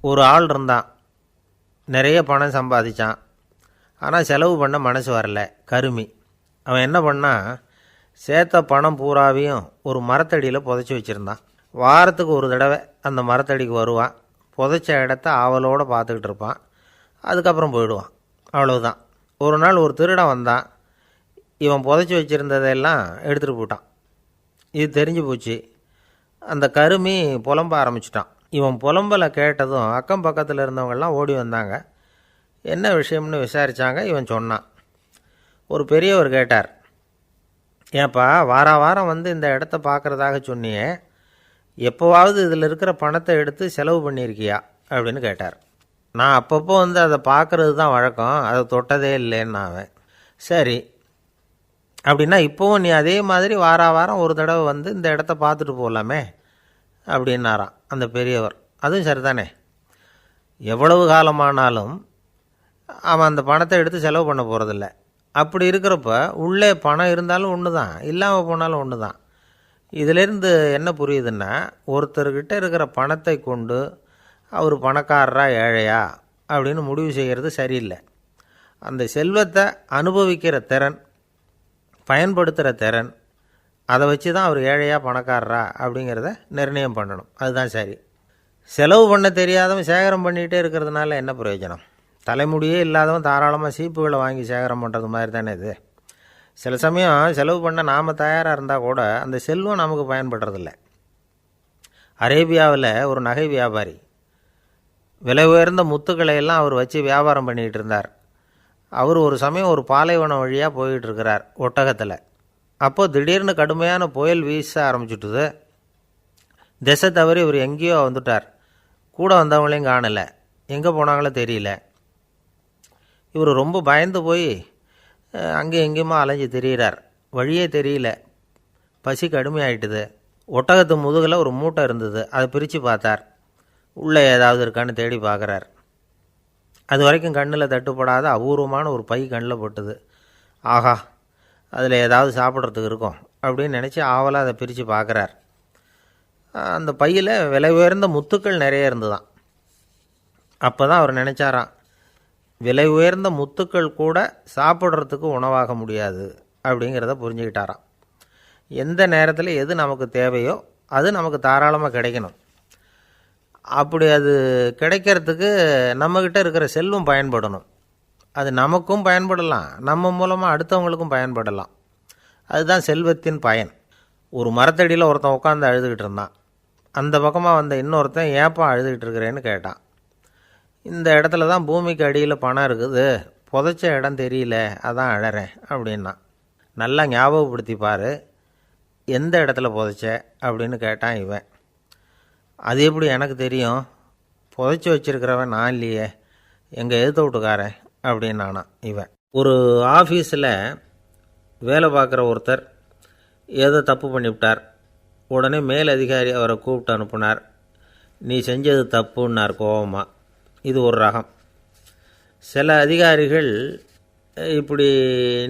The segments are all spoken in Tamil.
ஒரு ஆள் இருந்தான், நிறைய பணம் சம்பாதிச்சான். ஆனால் செலவு பண்ண மனசு வரல, கருமி. அவன் என்ன பண்ணான், சேர்த்த பணம் பூராவையும் ஒரு மரத்தடியில் புதைச்சி வச்சுருந்தான். வாரத்துக்கு ஒரு தடவை அந்த மரத்தடிக்கு வருவான், புதைச்ச இடத்த ஆவலோடு பார்த்துக்கிட்டு இருப்பான், அதுக்கப்புறம் போயிடுவான். அவ்வளவுதான். ஒரு நாள் ஒரு திருடன் வந்தான், இவன் புதைச்சி வச்சுருந்ததெல்லாம் எடுத்துகிட்டு போட்டான். இது தெரிஞ்சு போச்சு. அந்த கருமி புலம்ப ஆரம்பிச்சிட்டான். இவன் புலம்பலை கேட்டதும் அக்கம் பக்கத்தில் இருந்தவங்கெல்லாம் ஓடி வந்தாங்க. என்ன விஷயம்னு விசாரித்தாங்க. இவன் சொன்னான். ஒரு பெரியவர் கேட்டார், ஏன்ப்பா வாரம் வந்து இந்த இடத்த பார்க்குறதாக சொன்னியே, எப்போவாவது இதில் இருக்கிற பணத்தை எடுத்து செலவு பண்ணியிருக்கியா அப்படின்னு கேட்டார். நான் அப்பப்போ வந்து அதை பார்க்குறது தான் வழக்கம், அதை தொட்டதே இல்லைன்னு அவன். சரி, அப்படின்னா இப்போவும் நீ அதே மாதிரி வாரம் ஒரு தடவை வந்து இந்த இடத்த பார்த்துட்டு போகலாமே அப்படின்னாராம் அந்த பெரியவர். அதுவும் சரிதானே, எவ்வளவு காலமானாலும் அவன் அந்த பணத்தை எடுத்து செலவு பண்ண போகிறதில்ல. அப்படி இருக்கிறப்ப உள்ளே பணம் இருந்தாலும் ஒன்று தான், இல்லாமல் போனாலும் ஒன்று தான். இதிலேருந்து என்ன புரியுதுன்னா, ஒருத்தர்கிட்ட இருக்கிற பணத்தை கொண்டு அவர் பணக்காரரா ஏழையா அப்படின்னு முடிவு செய்கிறது சரியில்லை. அந்த செல்வத்தை அனுபவிக்கிற திறன், பயன்படுத்துகிற திறன், அதை வச்சு தான் அவர் ஏழையா பணக்காரரா அப்படிங்கிறத நிர்ணயம் பண்ணணும். அதுதான் சரி. செலவு பண்ண தெரியாதவன் சேகரம் பண்ணிகிட்டே இருக்கிறதுனால என்ன பிரயோஜனம்? தலைமுடியே இல்லாதவன் தாராளமாக சீப்புகளை வாங்கி சேகரம் பண்ணுறது மாதிரி தானே இது. சில சமயம் செலவு பண்ண நாம் தயாராக இருந்தால் கூட அந்த செல்வம் நமக்கு பயன்படுறதில்ல. அரேபியாவில் ஒரு நகை வியாபாரி விலை உயர்ந்த முத்துக்களை எல்லாம் அவர் வச்சு வியாபாரம் பண்ணிகிட்டு இருந்தார். அவர் ஒரு சமயம் ஒரு பாலைவனம் வழியாக போயிட்டு இருக்கிறார் ஒட்டகத்தில். அப்போது திடீர்னு கடுமையான புயல் வீச ஆரம்பிச்சுட்டுது. திசை தவறி இவர் எங்கேயோ வந்துட்டார். கூட வந்தவங்களையும் காணலை, எங்கே போனாங்களோ தெரியல. இவர் ரொம்ப பயந்து போய் அங்கே எங்கேயுமா அலைஞ்சு திரியிறார். வழியே தெரியல, பசி கடுமையாயிட்டுது. ஒட்டகத்து முதுகில் ஒரு மூட்டை இருந்தது, அதை பிரித்து பார்த்தார். உள்ளே ஏதாவது இருக்கான்னு தேடி பார்க்குறார். அது வரைக்கும் கண்ணில் தட்டுப்படாத அபூர்வமான ஒரு பை கண்ணில் பட்டுது. ஆஹா, அதில் ஏதாவது சாப்பிட்றதுக்கு இருக்கும் அப்படின்னு நினச்சி ஆவலாக அதை பிரித்து பார்க்குறார். அந்த பையில் விலை உயர்ந்த முத்துக்கள் நிறைய இருந்துதான். அப்போ தான் அவர் நினச்சாராம், விலை உயர்ந்த முத்துக்கள் கூட சாப்பிட்றதுக்கு உணவாக முடியாது அப்படிங்கிறத புரிஞ்சுக்கிட்டாராம். எந்த நேரத்தில் எது நமக்கு தேவையோ அது நமக்கு தாராளமாக கிடைக்கணும். அப்படி அது கிடைக்கிறதுக்கு நம்மக்கிட்ட இருக்கிற செல்வம் பயன்படணும். அது நமக்கும் பயன்படலாம், நம்ம மூலமாக அடுத்தவங்களுக்கும் பயன்படலாம். அதுதான் செல்வத்தின் பயன். ஒரு மரத்தடியில் ஒருத்தன் உட்காந்து அழுதுகிட்டு இருந்தான். அந்த பக்கமாக வந்த இன்னொருத்தன் ஏப்பா அழுதுகிட்டு இருக்கிறேன்னு கேட்டான். இந்த இடத்துல தான் பூமிக்கு அடியில் பணம் இருக்குது, புதைச்ச இடம் தெரியல, அதான் அழறேன் அப்படின்னா. நல்லா ஞாபகப்படுத்தி பாரு, எந்த இடத்துல புதைச்ச அப்படின்னு கேட்டான் இவன். அது எப்படி எனக்கு தெரியும், புதைச்சி வச்சிருக்கிறவன் நான் இல்லையே, எங்கள் எதிர்த்த வீட்டுக்காரன் அப்படின்னானா இவன். ஒரு ஆஃபீஸில் வேலை பார்க்குற ஒருத்தர் ஏதோ தப்பு பண்ணிவிட்டார். உடனே மேலதிகாரி அவரை கூப்பிட்டு அனுப்புனார். நீ செஞ்சது தப்புன்னார் கோபமாக. இது ஒரு ரகம். சில அதிகாரிகள் இப்படி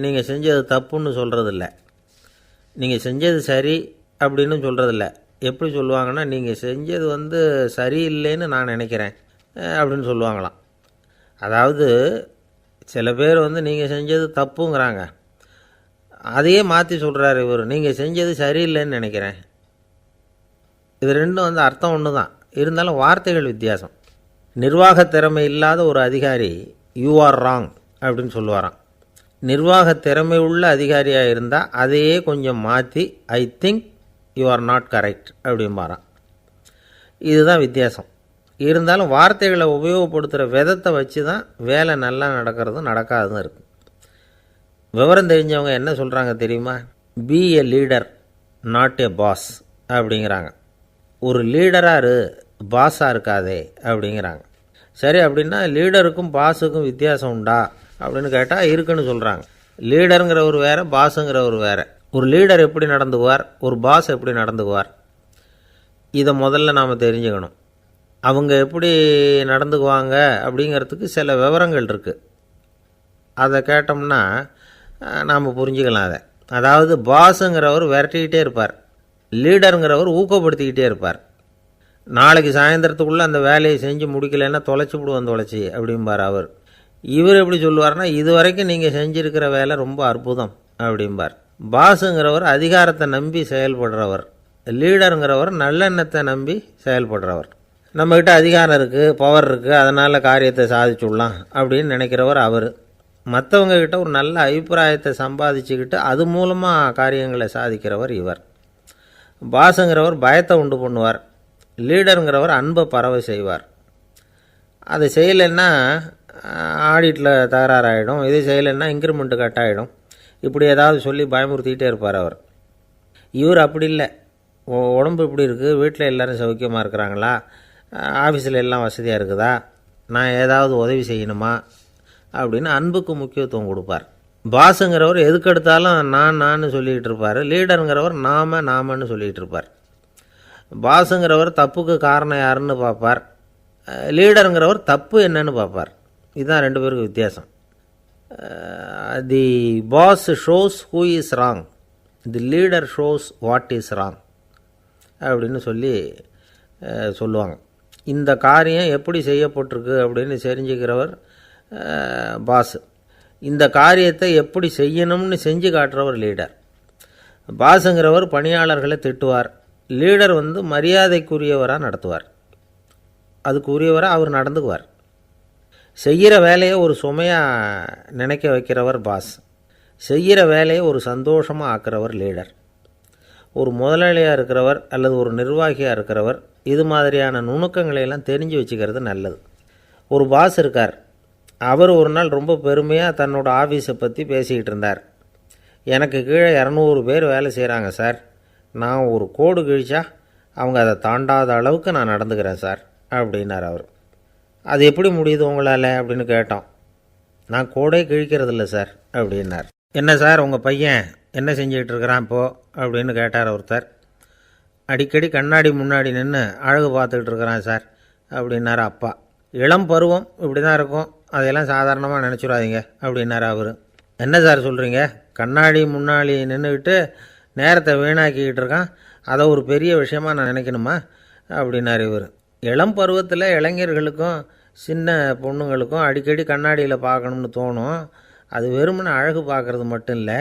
நீங்கள் செஞ்சது தப்புன்னு சொல்கிறதில்ல, நீங்கள் செஞ்சது சரி அப்படின்னு சொல்கிறதில்ல. எப்படி சொல்லுவாங்கன்னா, நீங்கள் செஞ்சது சரியில்லைன்னு நான் நினைக்கிறேன் அப்படின்னு சொல்லுவாங்களாம். அதாவது சில பேர் நீங்கள் செஞ்சது தப்புங்கிறாங்க, அதையே மாற்றி சொல்கிறார் இவர், நீங்கள் செஞ்சது சரியில்லைன்னு நினைக்கிறேன். இது ரெண்டும் அர்த்தம் ஒன்று தான், இருந்தாலும் வார்த்தைகள் வித்தியாசம். நிர்வாக திறமை இல்லாத ஒரு அதிகாரி யூ ஆர் ராங் அப்படின்னு சொல்லுவாராம். நிர்வாக திறமை உள்ள அதிகாரியாக இருந்தால் அதையே கொஞ்சம் மாற்றி I think you are not correct அப்படிம்பாரான். இதுதான் வித்தியாசம். இருந்தாலும் வார்த்தைகளை உபயோகப்படுத்துகிற விதத்தை வச்சு தான் வேலை நல்லா நடக்கிறதும் நடக்காததும் இருக்குது. விவரம் தெரிஞ்சவங்க என்ன சொல்கிறாங்க தெரியுமா? Be a leader not a boss அப்படிங்கிறாங்க. ஒரு லீடராக பாஸாக இருக்காதே அப்படிங்கிறாங்க. சரி, அப்படின்னா லீடருக்கும் பாஸுக்கும் வித்தியாசம் உண்டா அப்படின்னு கேட்டால் இருக்குன்னு சொல்கிறாங்க. லீடருங்கிறவர் வேறு, பாஸுங்கிறவர் வேறு. ஒரு லீடர் எப்படி நடந்துக்குவார், ஒரு பாஸ் எப்படி நடந்துக்குவார், இதை முதல்ல நாம் தெரிஞ்சுக்கணும். அவங்க எப்படி நடந்துக்குவாங்க அப்படிங்கிறதுக்கு சில விவரங்கள் இருக்குது. அதை கேட்டோம்னா நாம் புரிஞ்சுக்கலாம் அதை. அதாவது பாஸுங்கிறவர் விரட்டிக்கிட்டே இருப்பார், லீடருங்கிறவர் ஊக்கப்படுத்திக்கிட்டே இருப்பார். நாளைக்கு சாயந்தரத்துக்குள்ளே அந்த வேலையை செஞ்சு முடிக்கலைன்னா தொலைச்சி விடுவோம் தொலைச்சி அப்படிம்பார் அவர். இவர் எப்படி சொல்லுவார்னா, இது வரைக்கும் நீங்கள் செஞ்சுருக்கிற வேலை ரொம்ப அற்புதம் அப்படிம்பார். பாஸுங்கிறவர் அதிகாரத்தை நம்பி செயல்படுறவர், லீடருங்கிறவர் நல்லெண்ணத்தை நம்பி செயல்படுறவர். நம்மக்கிட்ட அதிகாரம் இருக்குது, பவர் இருக்குது, அதனால் காரியத்தை சாதிச்சுடலாம் அப்படின்னு நினைக்கிறவர் அவர். மற்றவங்கக்கிட்ட ஒரு நல்ல அபிப்பிராயத்தை சம்பாதிச்சுக்கிட்டு அது மூலமாக காரியங்களை சாதிக்கிறவர் இவர். பாஸுங்கிறவர் பயத்தை உண்டு பண்ணுவார், லீடருங்கிறவர் அன்பை பரவ செய்வார். அதை செய்யலைன்னா ஆடிட்டில் தகராறாயிடும், இது செய்யலைன்னா இன்க்ரிமெண்ட்டு கட் ஆகிடும், இப்படி ஏதாவது சொல்லி பயமுறுத்திக்கிட்டே இருப்பார் அவர். இவர் அப்படி இல்லை. உடம்பு இப்படி இருக்குது, வீட்டில் எல்லோரும் சௌக்கியமாக இருக்கிறாங்களா, ஆஃபீஸில் எல்லாம் வசதியாக இருக்குதா, நான் ஏதாவது உதவி செய்யணுமா அப்படின்னு அன்புக்கு முக்கியத்துவம் கொடுப்பார். பாஸுங்கிறவர் எதுக்கெடுத்தாலும் நான் சொல்லிகிட்டு இருப்பார், லீடருங்கிறவர் நாமன்னு சொல்லிகிட்டு இருப்பார். பாஸுங்கிறவர் தப்புக்கு காரணம் யாருன்னு பார்ப்பார், லீடருங்கிறவர் தப்பு என்னன்னு பார்ப்பார். இதுதான் ரெண்டு பேருக்கு வித்தியாசம். The boss shows who is wrong, the leader shows what is wrong அப்படின்னு சொல்லுவாங்க. இந்த காரியம் எப்படி செய்யப்பட்டிருக்கு அப்படின்னு தெரிஞ்சுக்கிறவர் பாஸ், இந்த காரியத்தை எப்படி செய்யணும்னு செஞ்சு காட்டுறவர் லீடர். பாஸுங்கிறவர் பணியாளர்களை திட்டுவார், லீடர் மரியாதைக்குரியவராக நடத்துவார், அதுக்குரியவராக அவர் நடந்துக்குவார். செய்கிற வேலையை ஒரு சுமையாக நினைக்க வைக்கிறவர் பாஸ், செய்கிற வேலையை ஒரு சந்தோஷமாக ஆக்கிறவர் லீடர். ஒரு முதலாளியாக இருக்கிறவர் அல்லது ஒரு நிர்வாகியாக இருக்கிறவர் இது மாதிரியான நுணுக்கங்களையெல்லாம் தெரிஞ்சு வச்சுக்கிறது நல்லது. ஒரு பாஸ் இருக்கார், அவர் ஒரு நாள் ரொம்ப பெருமையாக தன்னோட ஆஃபீஸை பற்றி பேசிக்கிட்டு இருந்தார். எனக்கு கீழே 200 பேர் வேலை செய்கிறாங்க சார், நான் ஒரு கோடு கிழிச்சா அவங்க அதை தாண்டாத அளவுக்கு நான் நடந்துக்கிறேன் சார் அப்படின்னார் அவர். அது எப்படி முடியுது உங்களால் அப்படின்னு கேட்டோம். நான் கோடே கிழிக்கிறதில்ல சார் அப்படின்னார். என்ன சார் உங்கள் பையன் என்ன செஞ்சுக்கிட்டு இருக்கிறான் இப்போது அப்படின்னு கேட்டார் ஒருத்தர். அடிக்கடி கண்ணாடி முன்னாடி நின்று அழகு பார்த்துக்கிட்டு இருக்கிறான் சார் அப்படின்னார் அப்பா. இளம் பருவம் இப்படி தான் இருக்கும், அதையெல்லாம் சாதாரணமாக நினச்சிடாதீங்க அப்படின்னார் அவர். என்ன சார் சொல்கிறீங்க, கண்ணாடி முன்னாடி நின்றுக்கிட்டு நேரத்தை வீணாக்கிக்கிட்டு இருக்கான், அதை ஒரு பெரிய விஷயமாக நான் நினைக்கணுமா அப்படின்னார் இவர். இளம் பருவத்தில் இளைஞர்களுக்கும் சின்ன பொண்ணுங்களுக்கும் அடிக்கடி கண்ணாடியில் பார்க்கணும்னு தோணும். அது வெறுமனே அழகு பார்க்குறது மட்டும் இல்லை,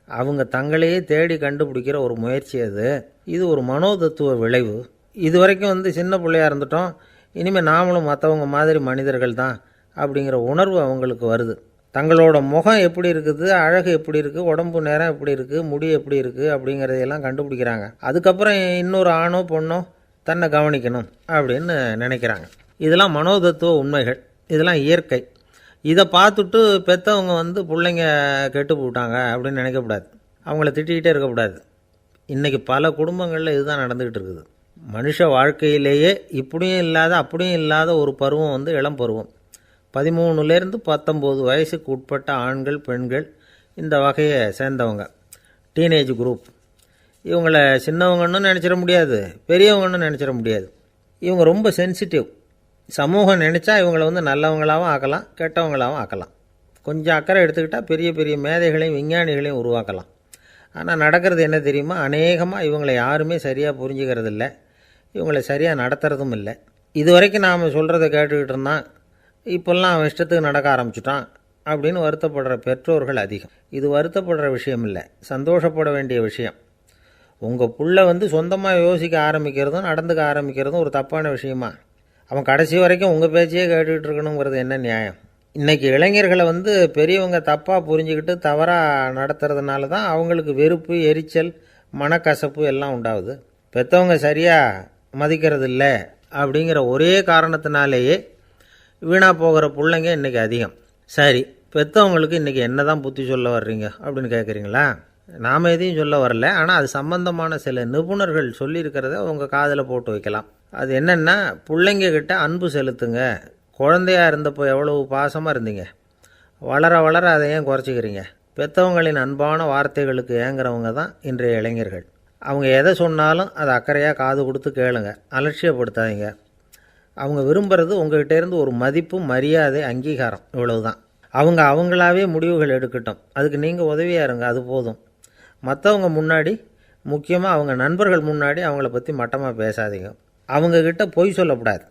அவங்க தங்களையே தேடி கண்டுபிடிக்கிற ஒரு முயற்சி அது. இது ஒரு மனோதத்துவ விளைவு. இது வரைக்கும் சின்ன பிள்ளையாக இருந்துட்டோம், இனிமேல் நாமளும் மற்றவங்க மாதிரி மனிதர்கள் தான் அப்படிங்கிற உணர்வு அவங்களுக்கு வருது. தங்களோட முகம் எப்படி இருக்குது, அழகு எப்படி இருக்குது, உடம்பு நேரம் எப்படி இருக்குது, முடி எப்படி இருக்குது அப்படிங்கிறதையெல்லாம் கண்டுபிடிக்கிறாங்க. அதுக்கப்புறம் இன்னொரு ஆணோ பொண்ணோ தன்னை கவனிக்கணும் அப்படின்னு நினைக்கிறாங்க. இதெல்லாம் மனோதத்துவ உண்மைகள், இதெல்லாம் இயற்கை. இதை பார்த்துட்டு பெற்றவங்க பிள்ளைங்க கெட்டு போட்டாங்க அப்படின்னு நினைக்கக்கூடாது, அவங்கள திட்டிக்கிட்டே இருக்கக்கூடாது. இன்றைக்கி பல குடும்பங்களில் இதுதான் நடந்துக்கிட்டு இருக்குது. மனுஷ வாழ்க்கையிலேயே இப்படியும் இல்லாத அப்படியும் இல்லாத ஒரு பருவம் இளம் பருவம். 13லேருந்து 19 வயசுக்கு உட்பட்ட ஆண்கள் பெண்கள் இந்த வகையை சேர்ந்தவங்க, டீனேஜ் குரூப். இவங்கள சின்னவங்கன்னு நினச்சிட முடியாது, பெரியவங்கன்னு நினச்சிட முடியாது. இவங்க ரொம்ப சென்சிட்டிவ். சமூகம் நினச்சா இவங்களை நல்லவங்களாகவும் ஆக்கலாம், கெட்டவங்களாகவும் ஆக்கலாம். கொஞ்சம் அக்கறை எடுத்துக்கிட்டால் பெரிய பெரிய மேதைகளையும் விஞ்ஞானிகளையும் உருவாக்கலாம். ஆனால் நடக்கிறது என்ன தெரியுமா, அநேகமாக இவங்களை யாருமே சரியாக புரிஞ்சுக்கிறது இல்லை, இவங்களை சரியாக நடத்துறதும் இல்லை. இது வரைக்கும் நாம் சொல்கிறத கேட்டுக்கிட்டு இருந்தான், இப்போல்லாம் அவன் இஷ்டத்துக்கு நடக்க ஆரம்பிச்சுட்டான் அப்படின்னு வருத்தப்படுற பெற்றோர்கள் அதிகம். இது வருத்தப்படுற விஷயம் இல்லை, சந்தோஷப்பட வேண்டிய விஷயம். உங்கள் புள்ள சொந்தமாக யோசிக்க ஆரம்பிக்கிறதும் நடந்துக்க ஆரம்பிக்கிறதும் ஒரு தப்பான விஷயமா? அவன் கடைசி வரைக்கும் உங்கள் பேச்சையே கேட்டுக்கிட்டு இருக்கணுங்கிறது என்ன நியாயம்? இன்றைக்கி இளைஞர்களை பெரியவங்க தப்பாக புரிஞ்சுக்கிட்டு தவறாக நடத்துறதுனால தான் அவங்களுக்கு வெறுப்பு, எரிச்சல், மனக்கசப்பு எல்லாம் உண்டாகுது. பெற்றவங்க சரியாக மதிக்கிறது இல்லை அப்படிங்கிற ஒரே காரணத்தினாலேயே வீணாக போகிற பிள்ளைங்க இன்றைக்கி அதிகம். சரி, பெற்றவங்களுக்கு இன்றைக்கி என்ன தான் புத்தி சொல்ல வர்றீங்க அப்படின்னு கேட்குறீங்களா? நாம் எதையும் சொல்ல வரல, ஆனால் அது சம்பந்தமான சில நிபுணர்கள் சொல்லியிருக்கிறத உங்கள் காதில் போட்டு வைக்கலாம். அது என்னென்னா, பிள்ளைங்க கிட்ட அன்பு செலுத்துங்க. குழந்தையாக இருந்தப்போ எவ்வளவு பாசமாக இருந்தீங்க, வளர வளர அதை ஏன் குறைச்சிக்கிறீங்க? பெற்றவங்களின் அன்பான வார்த்தைகளுக்கு ஏங்குறவங்க தான் இன்றைய இளைஞர்கள். அவங்க எதை சொன்னாலும் அதை அக்கறையாக காது கொடுத்து கேளுங்க, அலட்சியப்படுத்தாதீங்க. அவங்க விரும்புகிறது உங்கள்கிட்டேருந்து ஒரு மதிப்பு, மரியாதை, அங்கீகாரம், இவ்வளவு தான். அவங்களாவே முடிவுகள் எடுக்கட்டும், அதுக்கு நீங்கள் உதவியாக இருங்க, அது போதும். மற்றவங்க முன்னாடி, முக்கியமாக அவங்க நண்பர்கள் முன்னாடி அவங்கள பற்றி மட்டமாக பேசாதீங்க. அவங்கக்கிட்ட பொய் சொல்லக்கூடாது.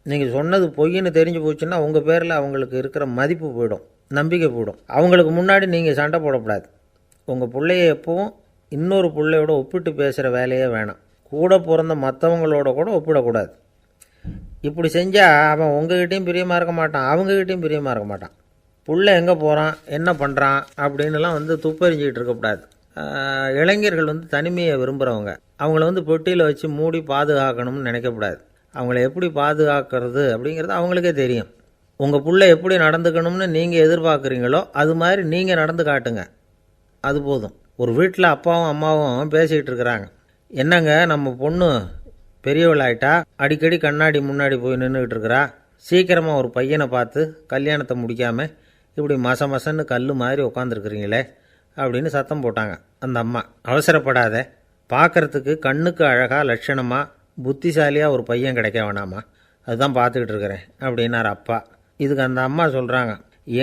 நீங்கள் சொன்னது பொய்ன்னு தெரிஞ்சு போச்சுன்னா உங்கள் பேரில் அவங்களுக்கு இருக்கிற மதிப்பு போயிடும், நம்பிக்கை போயிடும். அவங்களுக்கு முன்னாடி நீங்கள் சண்டை போடக்கூடாது. உங்கள் பிள்ளைய எப்பவும் இன்னொரு பிள்ளையோட ஒப்பிட்டு பேசுகிற வேலையே வேணாம். கூட பிறந்த மற்றவங்களோட கூட ஒப்பிடக்கூடாது. இப்படி செஞ்சால் அவன் உங்ககிட்டையும் பிரியமாக இருக்க மாட்டான், அவங்ககிட்டையும் பிரியமாக இருக்க மாட்டான். புள்ள எங்கே போகிறான், என்ன பண்ணுறான் அப்படின்னுலாம் துப்பறிஞ்சிக்கிட்டு இருக்கக்கூடாது. இளைஞர்கள் தனிமையை விரும்புகிறவங்க. அவங்கள பெட்டியில் வச்சு மூடி பாதுகாக்கணும்னு நினைக்கக்கூடாது. அவங்கள எப்படி பாதுகாக்கிறது அப்படிங்கிறது அவங்களுக்கே தெரியும். உங்கள் புள்ள எப்படி நடந்துக்கணும்னு நீங்கள் எதிர்பார்க்குறீங்களோ அது மாதிரி நீங்கள் நடந்து காட்டுங்க, அது போதும். ஒரு வீட்டில் அப்பாவும் அம்மாவும் பேசிக்கிட்டு இருக்கிறாங்க. என்னங்க நம்ம பொண்ணு பெரியவளாயிட்டா, அடிக்கடி கண்ணாடி முன்னாடி போய் நின்றுக்கிட்டு இருக்கிறா, சீக்கிரமாக ஒரு பையனை பார்த்து கல்யாணத்தை முடிக்காமல் இப்படி மசன்னு கல் மாதிரி உட்காந்துருக்குறீங்களே அப்படின்னு சத்தம் போட்டாங்க அந்த அம்மா. அவசரப்படாத, பார்க்குறதுக்கு கண்ணுக்கு அழகாக லட்சணமாக புத்திசாலியாக ஒரு பையன் கிடைக்க வேணாமா, அதுதான் பார்த்துக்கிட்டு இருக்கிறேன் அப்படின்னார் அப்பா. இதுக்கு அந்த அம்மா சொல்கிறாங்க,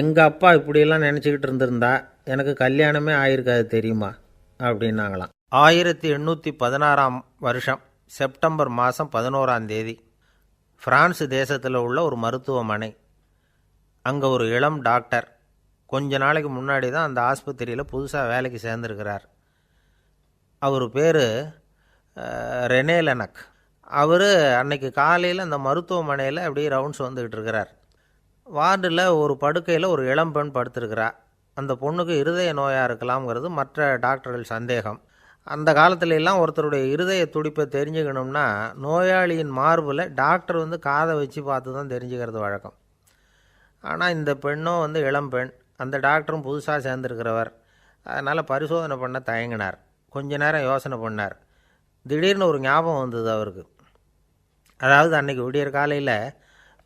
எங்கள் அப்பா இப்படியெல்லாம் நினச்சிக்கிட்டு இருந்திருந்தா எனக்கு கல்யாணமே ஆயிருக்காது தெரியுமா அப்படின்னாங்களாம். 1816 வருஷம் செப்டம்பர் மாதம் 11 பிரான்ஸ் தேசத்தில் உள்ள ஒரு மருத்துவமனை. அங்கே ஒரு இளம் டாக்டர் கொஞ்ச நாளைக்கு முன்னாடி தான் அந்த ஆஸ்பத்திரியில் புதுசாக வேலைக்கு சேர்ந்துருக்கிறார். அவர் பேர் ரெனே லெனக். அவர் அன்னைக்கு காலையில் அந்த மருத்துவமனையில் அப்படியே ரவுண்ட்ஸ் வந்துக்கிட்டு இருக்கிறார். வார்டில் ஒரு படுக்கையில் ஒரு இளம்பெண் படுத்திருக்கிறா. அந்த பொண்ணுக்கு இருதய நோயாக இருக்கலாம்ங்கிறது மற்ற டாக்டர்கள் சந்தேகம். அந்த காலத்துல எல்லாம் ஒருத்தருடைய இருதய துடிப்பை தெரிஞ்சுக்கணும்னா நோயாளியின் மார்பில் டாக்டர் காதை வச்சு பார்த்து தான் தெரிஞ்சுக்கிறது வழக்கம். ஆனால் இந்த பெண்ணும் இளம்பெண், அந்த டாக்டரும் புதுசாக சேர்ந்துருக்கிறவர். அதனால் பரிசோதனை பண்ண தயங்கினார். கொஞ்ச நேரம் யோசனை பண்ணார். திடீர்னு ஒரு ஞாபகம் வந்தது அவருக்கு. அதாவது அன்றைக்கி விடியற் காலையில்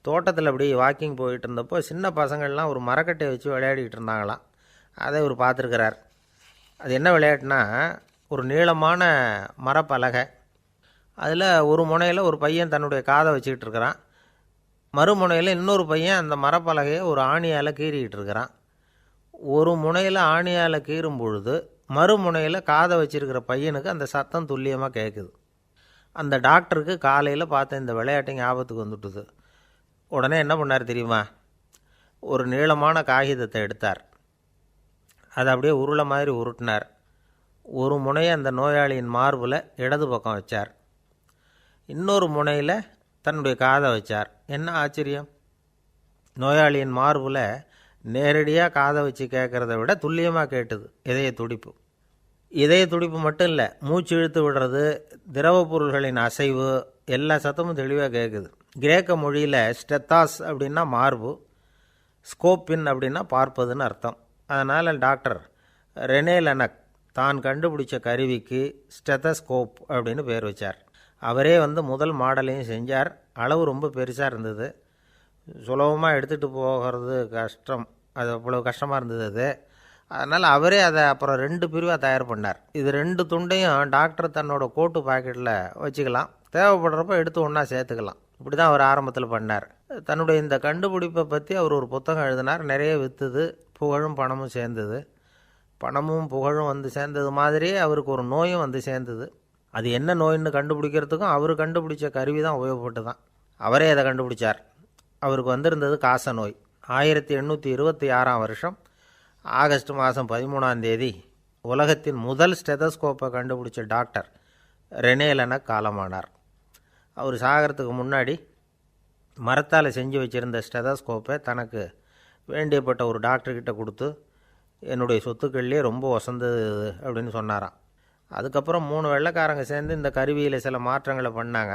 தோட்டத்தில் அப்படி வாக்கிங் போயிட்டு இருந்தப்போ சின்ன பசங்கள்லாம் ஒரு மரக்கட்டையை வச்சு விளையாடிக்கிட்டு இருந்தாங்களாம். அதை இவர் பார்த்துருக்கிறார். அது என்ன விளையாட்டுனா, ஒரு நீளமான மரப்பலகை, அதில் ஒரு முனையில் ஒரு பையன் தன்னுடைய காதை வச்சுக்கிட்டு இருக்கிறான், மறுமுனையில் இன்னொரு பையன் அந்த மரப்பலகையை ஒரு ஆணியால் கீறிக்கிட்டு இருக்கிறான். ஒரு முனையில் ஆணியால் கீறும் பொழுது மறுமுனையில் காதை வச்சிருக்கிற பையனுக்கு அந்த சத்தம் துல்லியமாக கேட்குது. அந்த டாக்டருக்கு காலையில் பார்த்த இந்த விளையாட்டு ஞாபகத்துக்கு வந்துட்டுது. உடனே என்ன பண்ணார் தெரியுமா? ஒரு நீளமான காகிதத்தை எடுத்தார். அதை அப்படியே உருளை மாதிரி உருட்டினார். ஒரு முனையை அந்த நோயாளியின் மார்பில் இடது பக்கம் வச்சார், இன்னொரு முனையில் தன்னுடைய காதை வச்சார். என்ன ஆச்சரியம்! நோயாளியின் மார்பில் நேரடியாக காதை வச்சு கேட்குறத விட துல்லியமாக கேட்டுது இதய துடிப்பு. இதய துடிப்பு மட்டும் இல்லை, மூச்சு இழுத்து விடுறது, திரவ பொருள்களின் அசைவு, எல்லா சத்தமும் தெளிவாக கேட்குது. கிரேக்க மொழியில் ஸ்டெத்தாஸ் அப்படின்னா மார்பு, ஸ்கோப்பின் அப்படின்னா பார்ப்பதுன்னு அர்த்தம். அதனால் டாக்டர் ரெனே லெனக் தான் கண்டுபிடிச்ச கருவிக்கு ஸ்டெத்தஸ்கோப் அப்படின்னு பேர் வச்சார். அவரே முதல் மாடலையும் செஞ்சார். அளவு ரொம்ப பெருசாக இருந்தது, சுலபமாக எடுத்துகிட்டு போகிறது கஷ்டம், அது அவ்வளோ கஷ்டமாக இருந்தது அது. அதனால் அவரே அதை அப்புறம் 2 பிரிவாக தயார் பண்ணார். இது 2 துண்டையும் டாக்டர் தன்னோட கோட்டு பாக்கெட்டில் வச்சுக்கலாம், தேவைப்படுறப்ப எடுத்து ஒன்றா சேர்த்துக்கலாம். இப்படி தான் அவர் ஆரம்பத்தில் பண்ணார். தன்னுடைய இந்த கண்டுபிடிப்பை பற்றி அவர் ஒரு புத்தகம் எழுதினார். நிறைய விற்றுது, புகழும் பணமும் சேர்ந்தது. பணமும் புகழும் சேர்ந்தது மாதிரியே அவருக்கு ஒரு நோயும் சேர்ந்தது. அது என்ன நோயின்னு கண்டுபிடிக்கிறதுக்கும் அவர் கண்டுபிடிச்ச கருவி தான் உபயோகப்பட்டு தான். அவரே அதை கண்டுபிடிச்சார். அவருக்கு வந்திருந்தது காச நோய். 1826 வருஷம் ஆகஸ்ட் மாதம் 13 உலகத்தின் முதல் ஸ்டெதஸ்கோப்பை கண்டுபிடிச்ச டாக்டர் ரெனே லெனக் காலமானார். அவர் சாகிறதுக்கு முன்னாடி மரத்தால் செஞ்சு வச்சுருந்த ஸ்டெதஸ்கோப்பை தனக்கு வேண்டியப்பட்ட ஒரு டாக்டர்கிட்ட கொடுத்து, என்னுடைய சொத்துக்கள்லேயே ரொம்ப வசந்தது அப்படின்னு சொன்னாராம். அதுக்கப்புறம் 3 வெள்ளைக்காரங்க சேர்ந்து இந்த கருவியில் சில மாற்றங்களை பண்ணாங்க.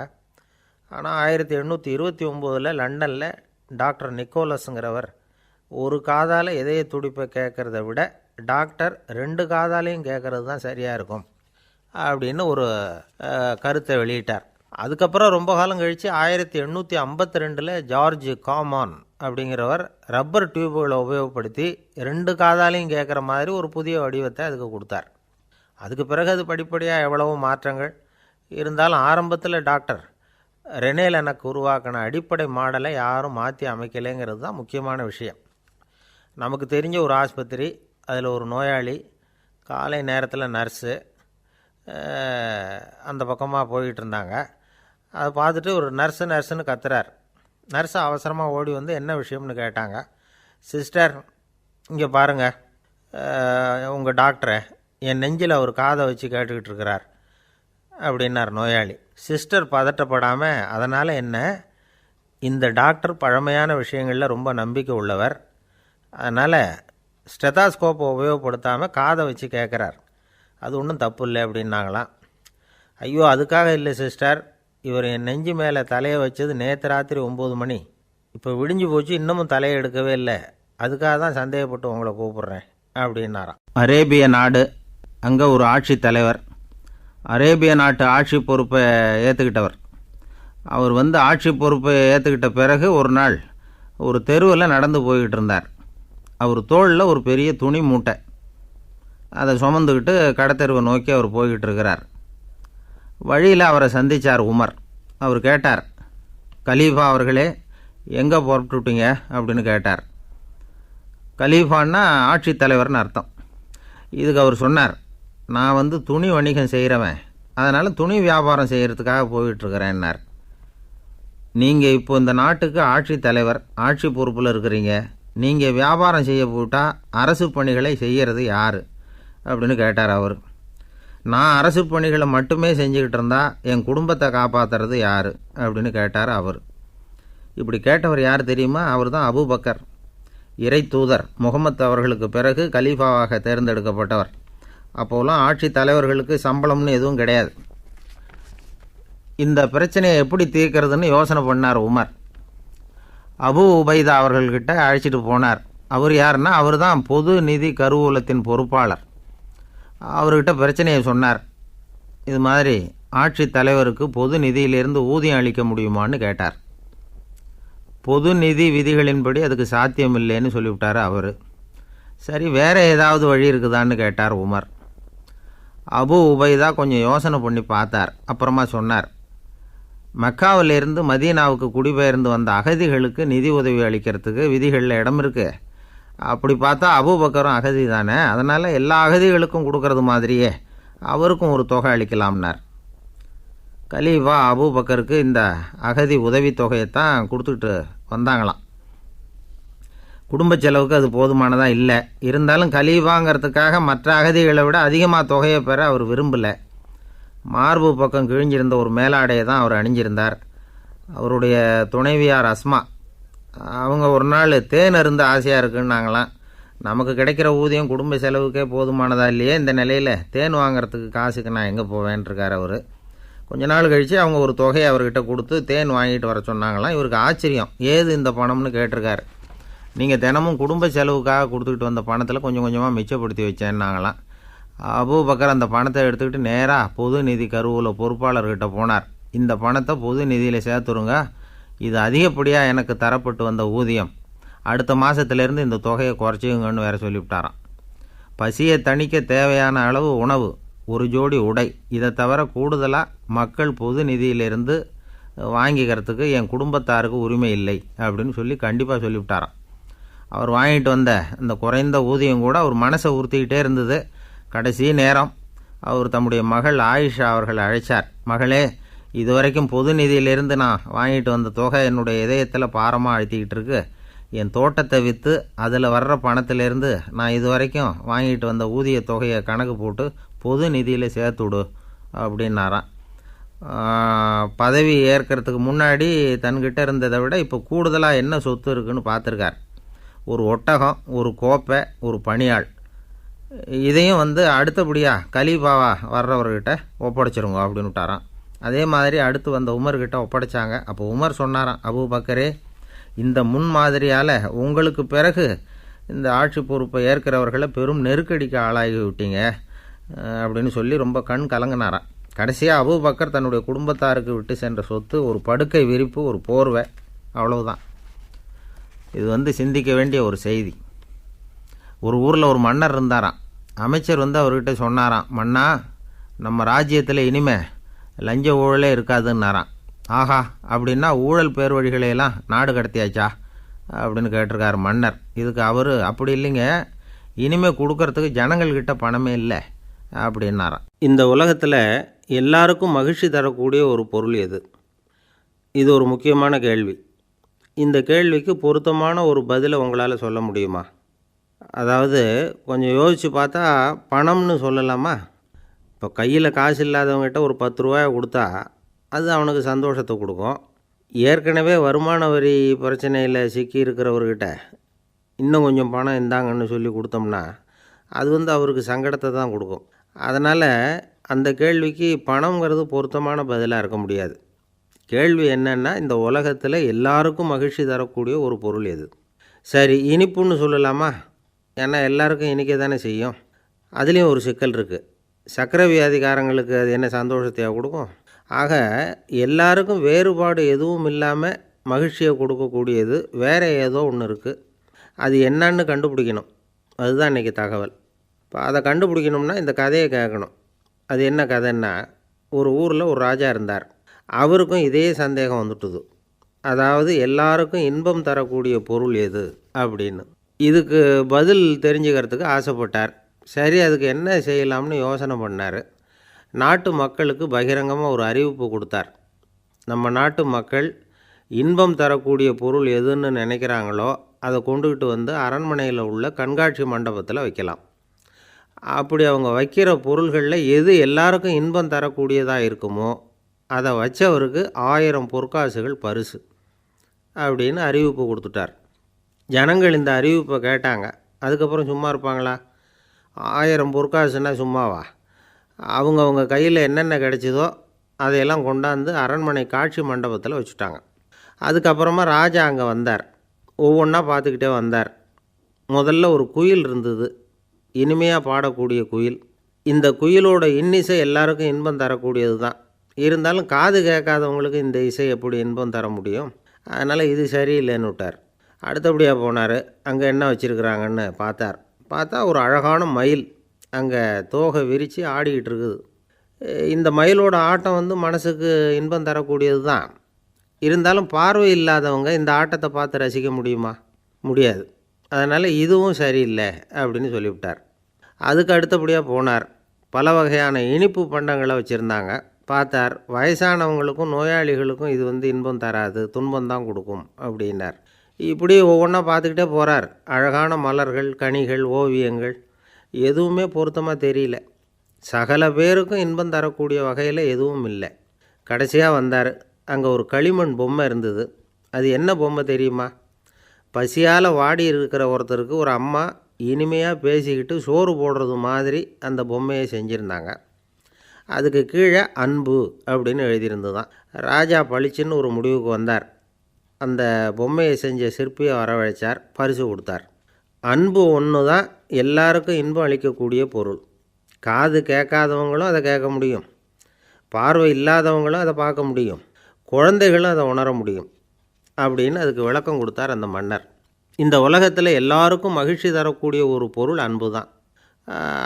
ஆனால் 1829 லண்டனில் டாக்டர் நிக்கோலஸுங்கிறவர் ஒரு காதால் இதய துடிப்பை கேட்குறத விட டாக்டர் 2 காதாலையும் கேட்குறது தான் சரியாக இருக்கும் அப்படின்னு ஒரு கருத்தை வெளியிட்டார். அதுக்கப்புறம் ரொம்ப காலம் கழித்து 1852 ஜார்ஜ் காமான் அப்படிங்கிறவர் ரப்பர் டியூப்களை உபயோகப்படுத்தி 2 காதாலையும் கேட்குற மாதிரி ஒரு புதிய வடிவத்தை அதுக்கு கொடுத்தார். அதுக்கு பிறகு அது படிப்படியாக எவ்வளவோ மாற்றங்கள் இருந்தாலும் ஆரம்பத்தில் டாக்டர் ரெனே லெனக் உருவாக்கின அடிப்படை மாடலை யாரும் மாற்றி அமைக்கலைங்கிறது தான் முக்கியமான விஷயம். நமக்கு தெரிஞ்ச ஒரு ஆஸ்பத்திரி, அதில் ஒரு நோயாளி, காலை நேரத்தில் நர்ஸு அந்த பக்கமாக போயிட்டு இருந்தாங்க. அதை பார்த்துட்டு ஒரு நர்ஸுன்னு கத்துறார். நர்ஸு அவசரமாக ஓடி வந்து என்ன விஷயம்னு கேட்டாங்க. சிஸ்டர், இங்கே பாருங்கள், உங்கள் டாக்டரை என் நெஞ்சில் அவர் காதை வச்சு கேட்டுக்கிட்டு இருக்கிறார் அப்படின்னார் நோயாளி. சிஸ்டர் பதட்டப்படாமல், அதனால் என்ன, இந்த டாக்டர் பழமையான விஷயங்களில் ரொம்ப நம்பிக்கை உள்ளவர், அதனால் ஸ்டெதாஸ்கோப்பை உபயோகப்படுத்தாமல் காதை வச்சு கேட்குறார், அது ஒன்றும் தப்பு இல்லை அப்படின்னாங்களாம். ஐயோ, அதுக்காக இல்லை சிஸ்டர், இவர் என் நெஞ்சு மேலே தலையை வச்சது நேற்று ராத்திரி 9 மணி, இப்போ விடிஞ்சு போச்சு, இன்னமும் தலையை எடுக்கவே இல்லை, அதுக்காக தான் சந்தேகப்பட்டு உங்களை கூப்பிட்றேன் அப்படின்னாராம். அரேபிய நாடு, அங்கே ஒரு ஆட்சி தலைவர், அரேபிய நாட்டு ஆட்சி பொறுப்பை ஏற்றுக்கிட்டவர். அவர் வந்து ஆட்சி பொறுப்பை ஏற்றுக்கிட்ட பிறகு ஒரு நாள் ஒரு தெருவில் நடந்து போய்கிட்டு இருந்தார். அவர் தோளில் ஒரு பெரிய துணி மூட்டை, அதை சுமந்துக்கிட்டு கடத்தெருவை நோக்கி அவர் போய்கிட்டு இருக்கிறார். வழியில் அவரை சந்தித்தார் உமர். அவர் கேட்டார், கலீஃபா அவர்களே, எங்கே புறப்பட்டுட்டீங்க அப்படின்னு கேட்டார். கலீஃபான்னா ஆட்சி தலைவர்னு அர்த்தம். இதுக்கு அவர் சொன்னார், நான் வந்து துணி வணிகம் செய்கிறவன், அதனால் துணி வியாபாரம் செய்கிறதுக்காக போயிட்டுருக்கிறேன்னார். நீங்கள் இப்போ இந்த நாட்டுக்கு ஆட்சி தலைவர், ஆட்சி பொறுப்பில் இருக்கிறீங்க, நீங்கள் வியாபாரம் செய்ய போட்டால் அரசு பணிகளை செய்கிறது யார் அப்படின்னு கேட்டார் அவர். நான் அரசு பணிகளை மட்டுமே செஞ்சுக்கிட்டு இருந்தால் என் குடும்பத்தை காப்பாற்றுறது யார் அப்படின்னு கேட்டார் அவர். இப்படி கேட்டவர் யார் தெரியுமா? அவர் தான் அபூபக்கர், இறை தூதர் முகமது அவர்களுக்கு பிறகு கலீஃபாவாக தேர்ந்தெடுக்கப்பட்டவர். அப்போலாம் ஆட்சி தலைவர்களுக்கு சம்பளம்னு எதுவும் கிடையாது. இந்த பிரச்சனையை எப்படி தீர்க்கிறதுன்னு யோசனை பண்ணார் உமர். அபு உபைதா அவர்கள்கிட்ட அழைச்சிட்டு போனார். அவர் யாருன்னா, அவர் தான் பொது நிதி கருவூலத்தின் பொறுப்பாளர். அவர்கிட்ட பிரச்சனையை சொன்னார். இது மாதிரி ஆட்சி தலைவருக்கு பொது நிதியிலிருந்து ஊதியம் அளிக்க முடியுமான்னு கேட்டார். பொது நிதி விதிகளின்படி அதுக்கு சாத்தியம் இல்லைன்னு சொல்லிவிட்டார் அவர். சரி, வேறு ஏதாவது வழி இருக்குதான்னு கேட்டார் உமர். அபு உபைதா கொஞ்சம் யோசனை பண்ணி பார்த்தார். அப்புறமா சொன்னார், மக்காவிலிருந்து மதீனாவுக்கு குடிபெயர்ந்து வந்த அகதிகளுக்கு நிதி உதவி அளிக்கிறதுக்கு விதிகளில் இடம் இருக்குது. அப்படி பார்த்தா அபூபக்கரும் அகதி தானே, அதனால் எல்லா அகதிகளுக்கும் கொடுக்கறது மாதிரியே அவருக்கும் ஒரு தொகை அளிக்கலாம்னார். கலீஃபா அபூபக்கருக்கு இந்த அகதி உதவித்தொகையைத்தான் கொடுத்துக்கிட்டு வந்தாங்களாம். குடும்ப செலவுக்கு அது போதுமானதாக இல்லை. இருந்தாலும் கலீஃபாங்கிறதுக்காக மற்ற அகதிகளை விட அதிகமாக தொகையை பெற அவர் விரும்பலை. மார்பு பக்கம் கிழிஞ்சிருந்த ஒரு மேலாடையை தான் அவர் அணிஞ்சிருந்தார். அவருடைய துணைவியார் அஸ்மா, அவங்க ஒரு நாள் தேன் அருந்த ஆசையாக இருக்குன்னாங்களாம். நமக்கு கிடைக்கிற ஊதியம் குடும்ப செலவுக்கே போதுமானதா இல்லையே, இந்த நிலையில் தேன் வாங்கிறதுக்கு காசுக்கு நான் எங்கே போவேன்ருக்கார் அவர். கொஞ்ச நாள் கழித்து அவங்க ஒரு தொகையை அவர்கிட்ட கொடுத்து தேன் வாங்கிட்டு வர சொன்னாங்களாம். இவருக்கு ஆச்சரியம், ஏது இந்த பணம்னு கேட்டிருக்காரு. நீங்கள் தினமும் குடும்ப செலவுக்காக கொடுத்துக்கிட்டு வந்த பணத்தில் கொஞ்சம் கொஞ்சமாக மிச்சப்படுத்தி வச்சேன்னாங்களாம். அபூபக்கர் அந்த பணத்தை எடுத்துக்கிட்டு நேராக பொது நிதி கருவூல பொறுப்பாளர்கிட்ட போனார். இந்த பணத்தை பொது நிதியில் சேர்த்துருங்க, இது அதிகப்படியாக எனக்கு தரப்பட்டு வந்த ஊதியம், அடுத்த மாதத்துலேருந்து இந்த தொகையை குறைச்சிங்கன்னு வேறு சொல்லிவிட்டாராம். பசியை தணிக்க தேவையான அளவு உணவு, ஒரு ஜோடி உடை, இதை தவிர கூடுதலாக மக்கள் பொது நிதியிலிருந்து வாங்கிக்கிறதுக்கு என் குடும்பத்தாருக்கு உரிமை இல்லை அப்படின்னு சொல்லி கண்டிப்பாக சொல்லிவிட்டாராம். அவர் வாங்கிட்டு வந்த இந்த குறைந்த ஊதியம் கூட அவர் மனசை உறுத்திக்கிட்டே இருந்தது. கடைசி நேரம் அவர் தம்முடைய மகள் ஆயிஷா அவர்களை அழைச்சார். மகளே, இதுவரைக்கும் பொது நிதியிலிருந்து நான் வாங்கிட்டு வந்த தொகை என்னுடைய இதயத்தில் பாரமாக அழுத்திக்கிட்டு இருக்கு. என் தோட்டத்தை விற்று அதில் வர்ற பணத்திலேருந்து நான் இதுவரைக்கும் வாங்கிட்டு வந்த ஊதிய தொகையை கணக்கு போட்டு பொது நிதியில் சேர்த்து விடு அப்படின்னாராம். பதவி ஏற்கிறதுக்கு முன்னாடி தன்கிட்ட இருந்ததை விட இப்போ கூடுதலாக என்ன சொத்து இருக்குன்னு பார்த்துருக்கார். ஒரு ஒட்டகம், ஒரு கோப்பை, ஒரு பணியாள், இதையும் அடுத்தபடியாக கலீஃபாவா வர்றவர்கிட்ட ஒப்படைச்சிருங்க அப்படின்னு விட்டாராம். அதே மாதிரி அடுத்து வந்த உமர்கிட்ட ஒப்படைச்சாங்க. அப்போ உமர் சொன்னாராம், அபூபக்கரே, இந்த முன்மாதிரியால் உங்களுக்கு பிறகு இந்த ஆட்சி பொறுப்பை ஏற்கிறவர்களை பெரும் நெருக்கடிக்கு ஆளாகி விட்டீங்க அப்படின்னு சொல்லி ரொம்ப கண் கலங்கினாராம். கடைசியாக அபூபக்கர் தன்னுடைய குடும்பத்தாருக்கு விட்டு சென்ற சொத்து ஒரு படுக்கை விரிப்பு, ஒரு போர்வை, அவ்வளவுதான். இது சிந்திக்க வேண்டிய ஒரு செய்தி. ஒரு ஊரில் ஒரு மன்னர் இருந்தாராம். அமைச்சர் அவர்கிட்ட சொன்னாராம், மன்னா, நம்ம ராஜ்யத்தில் இனிமே லஞ்ச ஊழலே இருக்காதுன்னாராம். ஆஹா, அப்படின்னா ஊழல் பேர் வழிகளையெல்லாம் நாடு கடத்தியாச்சா அப்படின்னு கேட்டிருக்கார் மன்னர். இதுக்கு அவர், அப்படி இல்லைங்க, இனிமேல் கொடுக்கறதுக்கு ஜனங்கள்கிட்ட பணமே இல்லை அப்படின்னாராம். இந்த உலகத்தில் எல்லாருக்கும் மகிழ்ச்சி தரக்கூடிய ஒரு பொருள் எது? இது ஒரு முக்கியமான கேள்வி. இந்த கேள்விக்கு பொருத்தமான ஒரு பதிலை உங்களால் சொல்ல முடியுமா? அதாவது கொஞ்சம் யோசித்து பார்த்தா பணம்னு சொல்லலாமா? இப்போ கையில் காசு இல்லாதவங்ககிட்ட ஒரு 10 ரூபாயை கொடுத்தா அது அவனுக்கு சந்தோஷத்தை கொடுக்கும். ஏற்கனவே வருமான வரி பிரச்சனையில் சிக்கி இருக்கிறவர்கிட்ட இன்னும் கொஞ்சம் பணம் இந்தாங்கன்னு சொல்லி கொடுத்தோம்னா அது அவருக்கு சங்கடத்தை தான் கொடுக்கும். அதனால் அந்த கேள்விக்கு பணங்கிறது பொருத்தமான பதிலாக இருக்க முடியாது. கேள்வி என்னென்னா, இந்த உலகத்தில் எல்லாருக்கும் மகிழ்ச்சி தரக்கூடிய ஒரு பொருள் எது? சரி, இனிப்புன்னு சொல்லலாமா? ஏன்னா எல்லாருக்கும் இனிக்க தானே செய்யும். அதுலேயும் ஒரு சிக்கல் இருக்குது. சர்க்கரை வியாதிக்காரங்களுக்கு அது என்ன சந்தோஷத்தையாக கொடுக்கும்? ஆக எல்லாருக்கும் வேறுபாடு எதுவும் இல்லாமல் மகிழ்ச்சியை கொடுக்கக்கூடியது வேறு ஏதோ ஒன்று இருக்குது. அது என்னன்னு கண்டுபிடிக்கணும். அதுதான் இன்றைக்கி தகவல். இப்போ அதை கண்டுபிடிக்கணும்னா இந்த கதையை கேட்கணும். அது என்ன கதைன்னா, ஒரு ஊரில் ஒரு ராஜா இருந்தார். அவருக்கும் இதே சந்தேகம் வந்துட்டுது. அதாவது எல்லாருக்கும் இன்பம் தரக்கூடிய பொருள் எது அப்படின்னு. இதுக்கு பதில் தெரிஞ்சுக்கிறதுக்கு ஆசைப்பட்டார். சரி, அதுக்கு என்ன செய்யலாம்னு யோசனை பண்ணார். நாட்டு மக்களுக்கு பகிரங்கமாக ஒரு அறிவிப்பு கொடுத்தார். நம்ம நாட்டு மக்கள் இன்பம் தரக்கூடிய பொருள் எதுன்னு நினைக்கிறாங்களோ அதை கொண்டுக்கிட்டு வந்து அரண்மனையில் உள்ள கண்காட்சி மண்டபத்தில் வைக்கலாம். அப்படி அவங்க வைக்கிற பொருள்களில் எது எல்லாருக்கும் இன்பம் தரக்கூடியதாக இருக்குமோ அதை வச்சவருக்கு 1000 பொற்காசுகள் பரிசு அப்படின்னு அறிவிப்பு கொடுத்துட்டார். ஜனங்கள் இந்த அறிவிப்பை கேட்டாங்க. அதுக்கப்புறம் சும்மா இருப்பாங்களா? 1000 பொற்காசுன்னா சும்மாவா? அவங்க கையில் என்னென்ன கிடைச்சதோ அதையெல்லாம் கொண்டாந்து அரண்மனை காட்சி மண்டபத்தில் வச்சுட்டாங்க. அதுக்கப்புறமா ராஜா அங்கே வந்தார். ஒவ்வொன்றா பார்த்துக்கிட்டே வந்தார். முதல்ல ஒரு குயில் இருந்தது, இனிமையாக பாடக்கூடிய குயில். இந்த குயிலோட இன்னிசை எல்லாருக்கும் இன்பம் தரக்கூடியது தான். இருந்தாலும் காது கேட்காதவங்களுக்கு இந்த இசை எப்படி இன்பம் தர முடியும்? அதனால் இது சரியில்லைன்னு விட்டார். அடுத்தபடியாக போனார். அங்கே என்ன வச்சுருக்குறாங்கன்னு பார்த்தா ஒரு அழகான மயில் அங்கே தோகை விரித்து ஆடிக்கிட்டு இருக்குது. இந்த மயிலோட ஆட்டம் மனசுக்கு இன்பம் தரக்கூடியது தான். இருந்தாலும் பார்வை இல்லாதவங்க இந்த ஆட்டத்தை பார்த்து ரசிக்க முடியுமா? முடியாது. அதனால் இதுவும் சரியில்லை அப்படின்னு சொல்லிவிட்டார். அதுக்கு அடுத்தபடியாக போனார். பல வகையான இனிப்பு பண்டங்களை வச்சுருந்தாங்க. பார்த்தார், வயசானவங்களுக்கும் நோயாளிகளுக்கும் இது இன்பம் தராது, துன்பம்தான் கொடுக்கும் அப்படின்னார். இப்படி ஒவ்வொன்றா பார்த்துக்கிட்டே போகிறார். அழகான மலர்கள், கனிகள், ஓவியங்கள் எதுவுமே பொருத்தமாக தெரியல. சகல பேருக்கும் இன்பம் தரக்கூடிய வகையில் எதுவும் இல்லை. கடைசியாக வந்தார். அங்கே ஒரு களிமண் பொம்மை இருந்தது. அது என்ன பொம்மை தெரியுமா? பசியால் வாடி இருக்கிற ஒருத்தருக்கு ஒரு அம்மா இனிமையாக பேசிக்கிட்டு சோறு போடுறது மாதிரி அந்த பொம்மையை செஞ்சுருந்தாங்க. அதுக்கு கீழே அன்பு அப்படின்னு எழுதியிருந்துதான். ராஜா பளிச்சுன்னு ஒரு முடிவுக்கு வந்தார். அந்த பொம்மையை செஞ்ச சிற்பியை வரவழைச்சார், பரிசு கொடுத்தார். அன்பு ஒன்று தான் எல்லாருக்கும் இன்பம் அளிக்கக்கூடிய பொருள். காது கேட்காதவங்களும் அதை கேட்க முடியும், பார்வை இல்லாதவங்களும் அதை பார்க்க முடியும், குழந்தைகளும் அதை உணர முடியும் அப்படின்னு அதுக்கு விளக்கம் கொடுத்தார் அந்த மன்னர். இந்த உலகத்தில் எல்லாருக்கும் மகிழ்ச்சி தரக்கூடிய ஒரு பொருள் அன்பு தான்.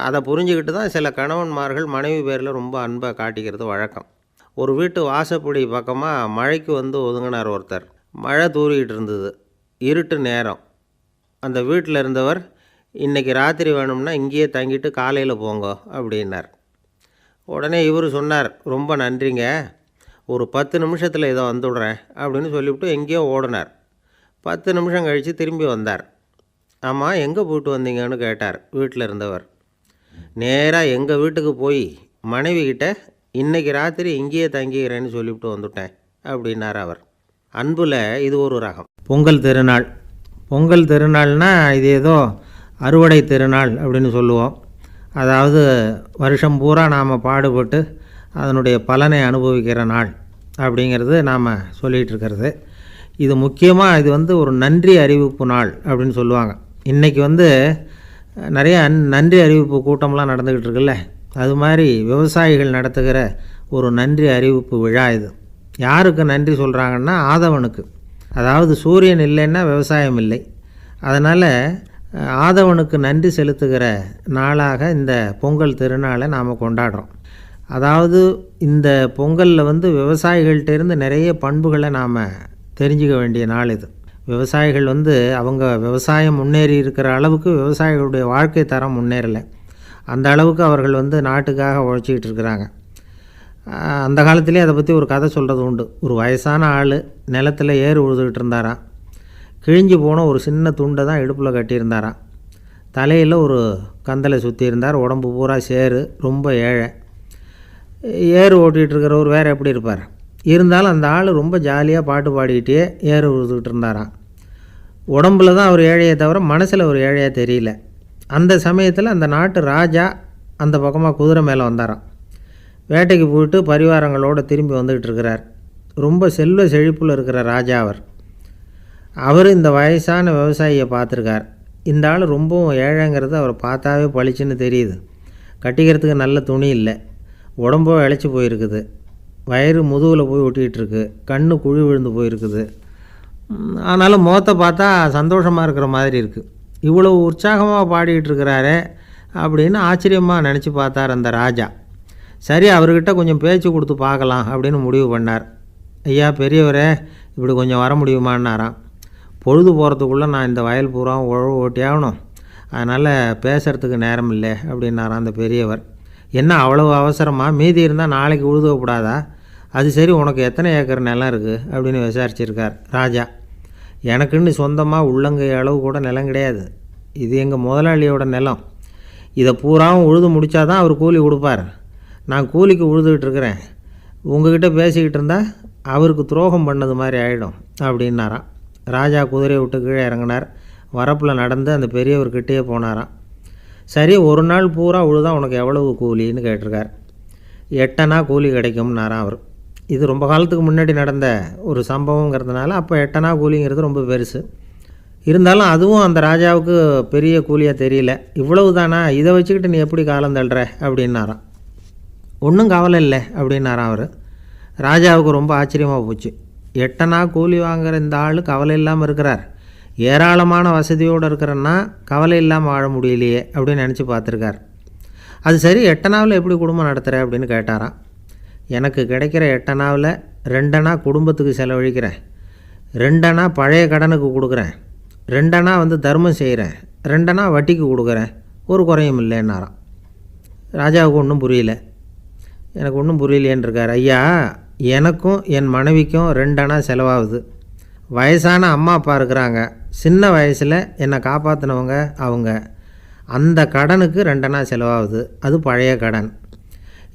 அதை புரிஞ்சுக்கிட்டு தான் சில கணவன்மார்கள் மனைவி பேரில் ரொம்ப அன்பை காட்டிக்கிறது வழக்கம். ஒரு வீட்டு வாசப்படி பக்கமாக மழைக்கு ஒதுங்கினார் ஒருத்தர். மழை தூரிக்கிட்டு இருந்தது, இருட்டு நேரம். அந்த வீட்டில் இருந்தவர், இன்றைக்கி ராத்திரி வேணும்னா இங்கேயே தங்கிட்டு காலையில் போங்க அப்படின்னார். உடனே இவர் சொன்னார், ரொம்ப நன்றிங்க, ஒரு 10 நிமிஷத்தில் இதை வந்துவிடுறேன் அப்படின்னு சொல்லிவிட்டு எங்கேயோ ஓடினார். 10 நிமிஷம் கழித்து திரும்பி வந்தார். ஆமாம், எங்கே போயிட்டு வந்தீங்கன்னு கேட்டார் வீட்டில் இருந்தவர். நேராக எங்கள் வீட்டுக்கு போய் மனைவிக்கிட்ட இன்றைக்கி ராத்திரி இங்கேயே தங்கிக்கிறேன்னு சொல்லிவிட்டு வந்துவிட்டேன் அப்படின்னார் அவர். அன்பில் இது ஒரு ரகம். பொங்கல் திருநாள்னால் இது ஏதோ அறுவடை திருநாள் அப்படின்னு சொல்லுவோம். அதாவது வருஷம் பூரா நாம் பாடுபட்டு அதனுடைய பலனை அனுபவிக்கிற நாள் அப்படிங்கிறது நாம் சொல்லிகிட்டு இருக்கிறது. இது முக்கியமாக இது ஒரு நன்றி அறிவிப்பு நாள் அப்படின்னு சொல்லுவாங்க. இன்றைக்கி நிறைய நன்றி அறிவிப்பு கூட்டம்லாம் நடந்துக்கிட்டு இருக்குல்ல, அது மாதிரி விவசாயிகள் நடத்துகிற ஒரு நன்றி அறிவிப்பு விழா இது. யாருக்கு நன்றி சொல்கிறாங்கன்னா ஆதவனுக்கு. அதாவது சூரியன் இல்லைன்னா விவசாயம் இல்லை. அதனால் ஆதவனுக்கு நன்றி செலுத்துகிற நாளாக இந்த பொங்கல் திருநாளை நாம் கொண்டாடுறோம். அதாவது இந்த பொங்கலில் விவசாயிகள்கிட்டேருந்து நிறைய பண்புகளை நாம் தெரிஞ்சுக்க வேண்டிய நாள் இது. விவசாயிகள் அவங்க விவசாயம் முன்னேறி இருக்கிற அளவுக்கு விவசாயிகளுடைய வாழ்க்கை தரம் முன்னேறலை. அந்த அளவுக்கு அவர்கள் நாட்டுக்காக உழைச்சிக்கிட்டு இருக்கிறாங்க. அந்த காலத்துலேயே அதை பற்றி ஒரு கதை சொல்கிறது உண்டு. ஒரு வயசான ஆள் நிலத்தில் ஏறு உழுதுகிட்டு இருந்தாராம். கிழிஞ்சு போன ஒரு சின்ன துண்டை தான் இடுப்பில் கட்டியிருந்தாராம். தலையில் ஒரு கந்தலை சுற்றி இருந்தார். உடம்பு பூரா சேரு, ரொம்ப ஏழை. ஏறு ஓட்டிகிட்டு இருக்கிறவர் வேறு எப்படி இருப்பார்? இருந்தாலும் அந்த ஆள் ரொம்ப ஜாலியாக பாட்டு பாடிக்கிட்டே ஏறு உழுதுகிட்டு இருந்தாராம். உடம்புல தான் அவர் ஏழையை தவிர மனசில் ஒரு ஏழையாக தெரியல. அந்த சமயத்தில் அந்த நாட்டு ராஜா அந்த பக்கமாக குதிரை மேலே வந்தாராம். வேட்டைக்கு போயிட்டு பரிவாரங்களோடு திரும்பி வந்துக்கிட்டு இருக்கிறார். ரொம்ப செல்வ செழிப்பில் இருக்கிற ராஜா அவர் இந்த வயசான விவசாயியை பார்த்துருக்கார். இந்த ஆள் ரொம்பவும் ஏழைங்கிறது அவரை பார்த்தாவே பளிச்சுன்னு தெரியுது. கட்டிக்கிறதுக்கு நல்ல துணி இல்லை, உடம்போ இழைச்சி போயிருக்குது, வயிறு முதுகில் போய் ஒட்டிகிட்ருக்கு, கண்ணு குழி விழுந்து போயிருக்குது. ஆனாலும் முகத்தை பார்த்தா சந்தோஷமாக இருக்கிற மாதிரி இருக்குது. இவ்வளோ உற்சாகமாக பாடிக்கிட்டு இருக்கிறாரே அப்படின்னு ஆச்சரியமாக நினச்சி பார்த்தார் அந்த ராஜா. சரி, அவர்கிட்ட கொஞ்சம் பேச்சு கொடுத்து பார்க்கலாம் அப்படின்னு முடிவு பண்ணார். ஐயா பெரியவரே, இப்படி கொஞ்சம் வர முடியுமான்னாராம். பொழுது போகிறதுக்குள்ளே நான் இந்த வயல் பூரா உழவு ஓட்டி ஆகணும், அதனால் பேசுகிறதுக்கு நேரம் இல்லை அப்படின்னாராம் அந்த பெரியவர். என்ன அவ்வளவு அவசரமாக? மீதி இருந்தால் நாளைக்கு உழுதக்கூடாதா? அது சரி, உனக்கு எத்தனை ஏக்கர் நிலம் இருக்குது அப்படின்னு விசாரிச்சிருக்கார் ராஜா. எனக்குன்னு சொந்தமாக உள்ளங்கை அளவு கூட நிலம் கிடையாது. இது எங்கள் முதலாளியோட நிலம். இதை பூராவும் உழுது முடித்தா தான் அவர் கூலி கொடுப்பார். நான் கூலிக்கு உழுதுகிட்டு இருக்கிறேன். உங்ககிட்ட பேசிக்கிட்டு இருந்தால் அவருக்கு துரோகம் பண்ணது மாதிரி ஆகிடும் அப்படின்னாராம். ராஜா குதிரையை விட்டு கீழே இறங்கினார். வரப்பில் நடந்து அந்த பெரியவர்கிட்டே போனாராம். சரி, ஒரு நாள் பூரா உழுதா உனக்கு எவ்வளவு கூலின்னு கேட்டிருக்கார். 8 அணா கூலி கிடைக்கும்னாராம் அவர். இது ரொம்ப காலத்துக்கு முன்னாடி நடந்த ஒரு சம்பவங்கிறதுனால அப்போ 8 அணா கூலிங்கிறது ரொம்ப பெருசு. இருந்தாலும் அதுவும் அந்த ராஜாவுக்கு பெரிய கூலியாக தெரியல. இவ்வளவு தானா, இதை வச்சுக்கிட்டு நீ எப்படி காலம் தள்ளுற அப்படின்னாராம். ஒன்றும் கவலை இல்லை அப்படின்னாராம் அவர். ராஜாவுக்கு ரொம்ப ஆச்சரியமாக போச்சு. 8 அணா கூலி வாங்குகிற இந்த ஆள் கவலை இல்லாமல் இருக்கிறார், ஏராளமான வசதியோடு இருக்கிறன்னா கவலை இல்லாமல் வாழ முடியலையே அப்படின்னு நினச்சி பார்த்துருக்கார். அது சரி, 8 அணாவில் எப்படி குடும்பம் நடத்துகிற அப்படின்னு கேட்டாராம். எனக்கு கிடைக்கிற 8 அணாவில் 2 அணா குடும்பத்துக்கு செலவழிக்கிறேன், 2 அணா பழைய கடனுக்கு கொடுக்குறேன், 2 அணா தர்மம் செய்கிறேன், 2 அணா வட்டிக்கு கொடுக்குறேன், ஒரு குறையும் இல்லைன்னாராம். ராஜாவுக்கு ஒன்றும் புரியல. எனக்கு ஒன்றும் புரியலையேன்னு இருக்கார். ஐயா, எனக்கும் என் மனைவிக்கும் 2 அணா செலவாகுது. வயசான அம்மா அப்பா இருக்கிறாங்க, சின்ன வயசில் என்னை காப்பாற்றினவங்க அவங்க. அந்த கடனுக்கு 2 அணா செலவாகுது, அது பழைய கடன்.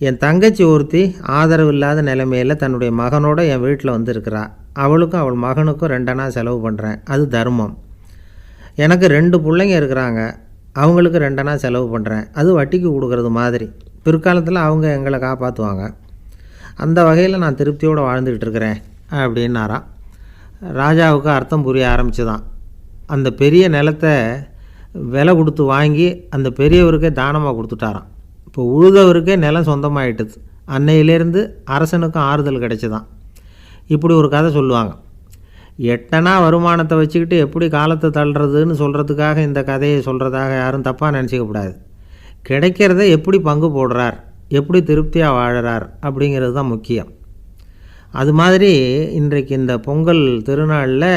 என் தங்கச்சி ஒருத்தி ஆதரவு இல்லாத நிலைமையில் தன்னுடைய மகனோட என் வீட்டில் இருக்கிறா. அவளுக்கும் அவள் மகனுக்கும் 2 அணா செலவு பண்ணுறேன், அது தர்மம். எனக்கு 2 பிள்ளைங்க இருக்கிறாங்க, அவங்களுக்கு 2 அணா செலவு பண்ணுறேன், அது வட்டிக்கு கொடுக்கறது மாதிரி. பிற்காலத்தில் அவங்க எங்களை காப்பாற்றுவாங்க. அந்த வகையில் நான் திருப்தியோடு வாழ்ந்துக்கிட்டு இருக்கிறேன் அப்படின்னாராம். ராஜாவுக்கு அர்த்தம் புரிய ஆரம்பிச்சுதான். அந்த பெரிய நிலத்தை விலை கொடுத்து வாங்கி அந்த பெரியவருக்கே தானமாக கொடுத்துட்டாராம். இப்போ உழுதவருக்கே நிலம் சொந்தமாகிட்டுது. அன்னையிலேருந்து அரசனுக்கும் ஆறுதல் கிடைச்சிதான். இப்படி ஒரு கதை சொல்லுவாங்க. 8 அணா வருமானத்தை வச்சுக்கிட்டு எப்படி காலத்தை தள்ளுறதுன்னு சொல்கிறதுக்காக இந்த கதையை சொல்கிறதாக யாரும் தப்பாக நினச்சிக்கக்கூடாது. கிடைக்கிறத எப்படி பங்கு போடுறார், எப்படி திருப்தியாக வாழறார் அப்படிங்கிறது தான் முக்கியம். அது மாதிரி இன்றைக்கு இந்த பொங்கல் திருநாளில்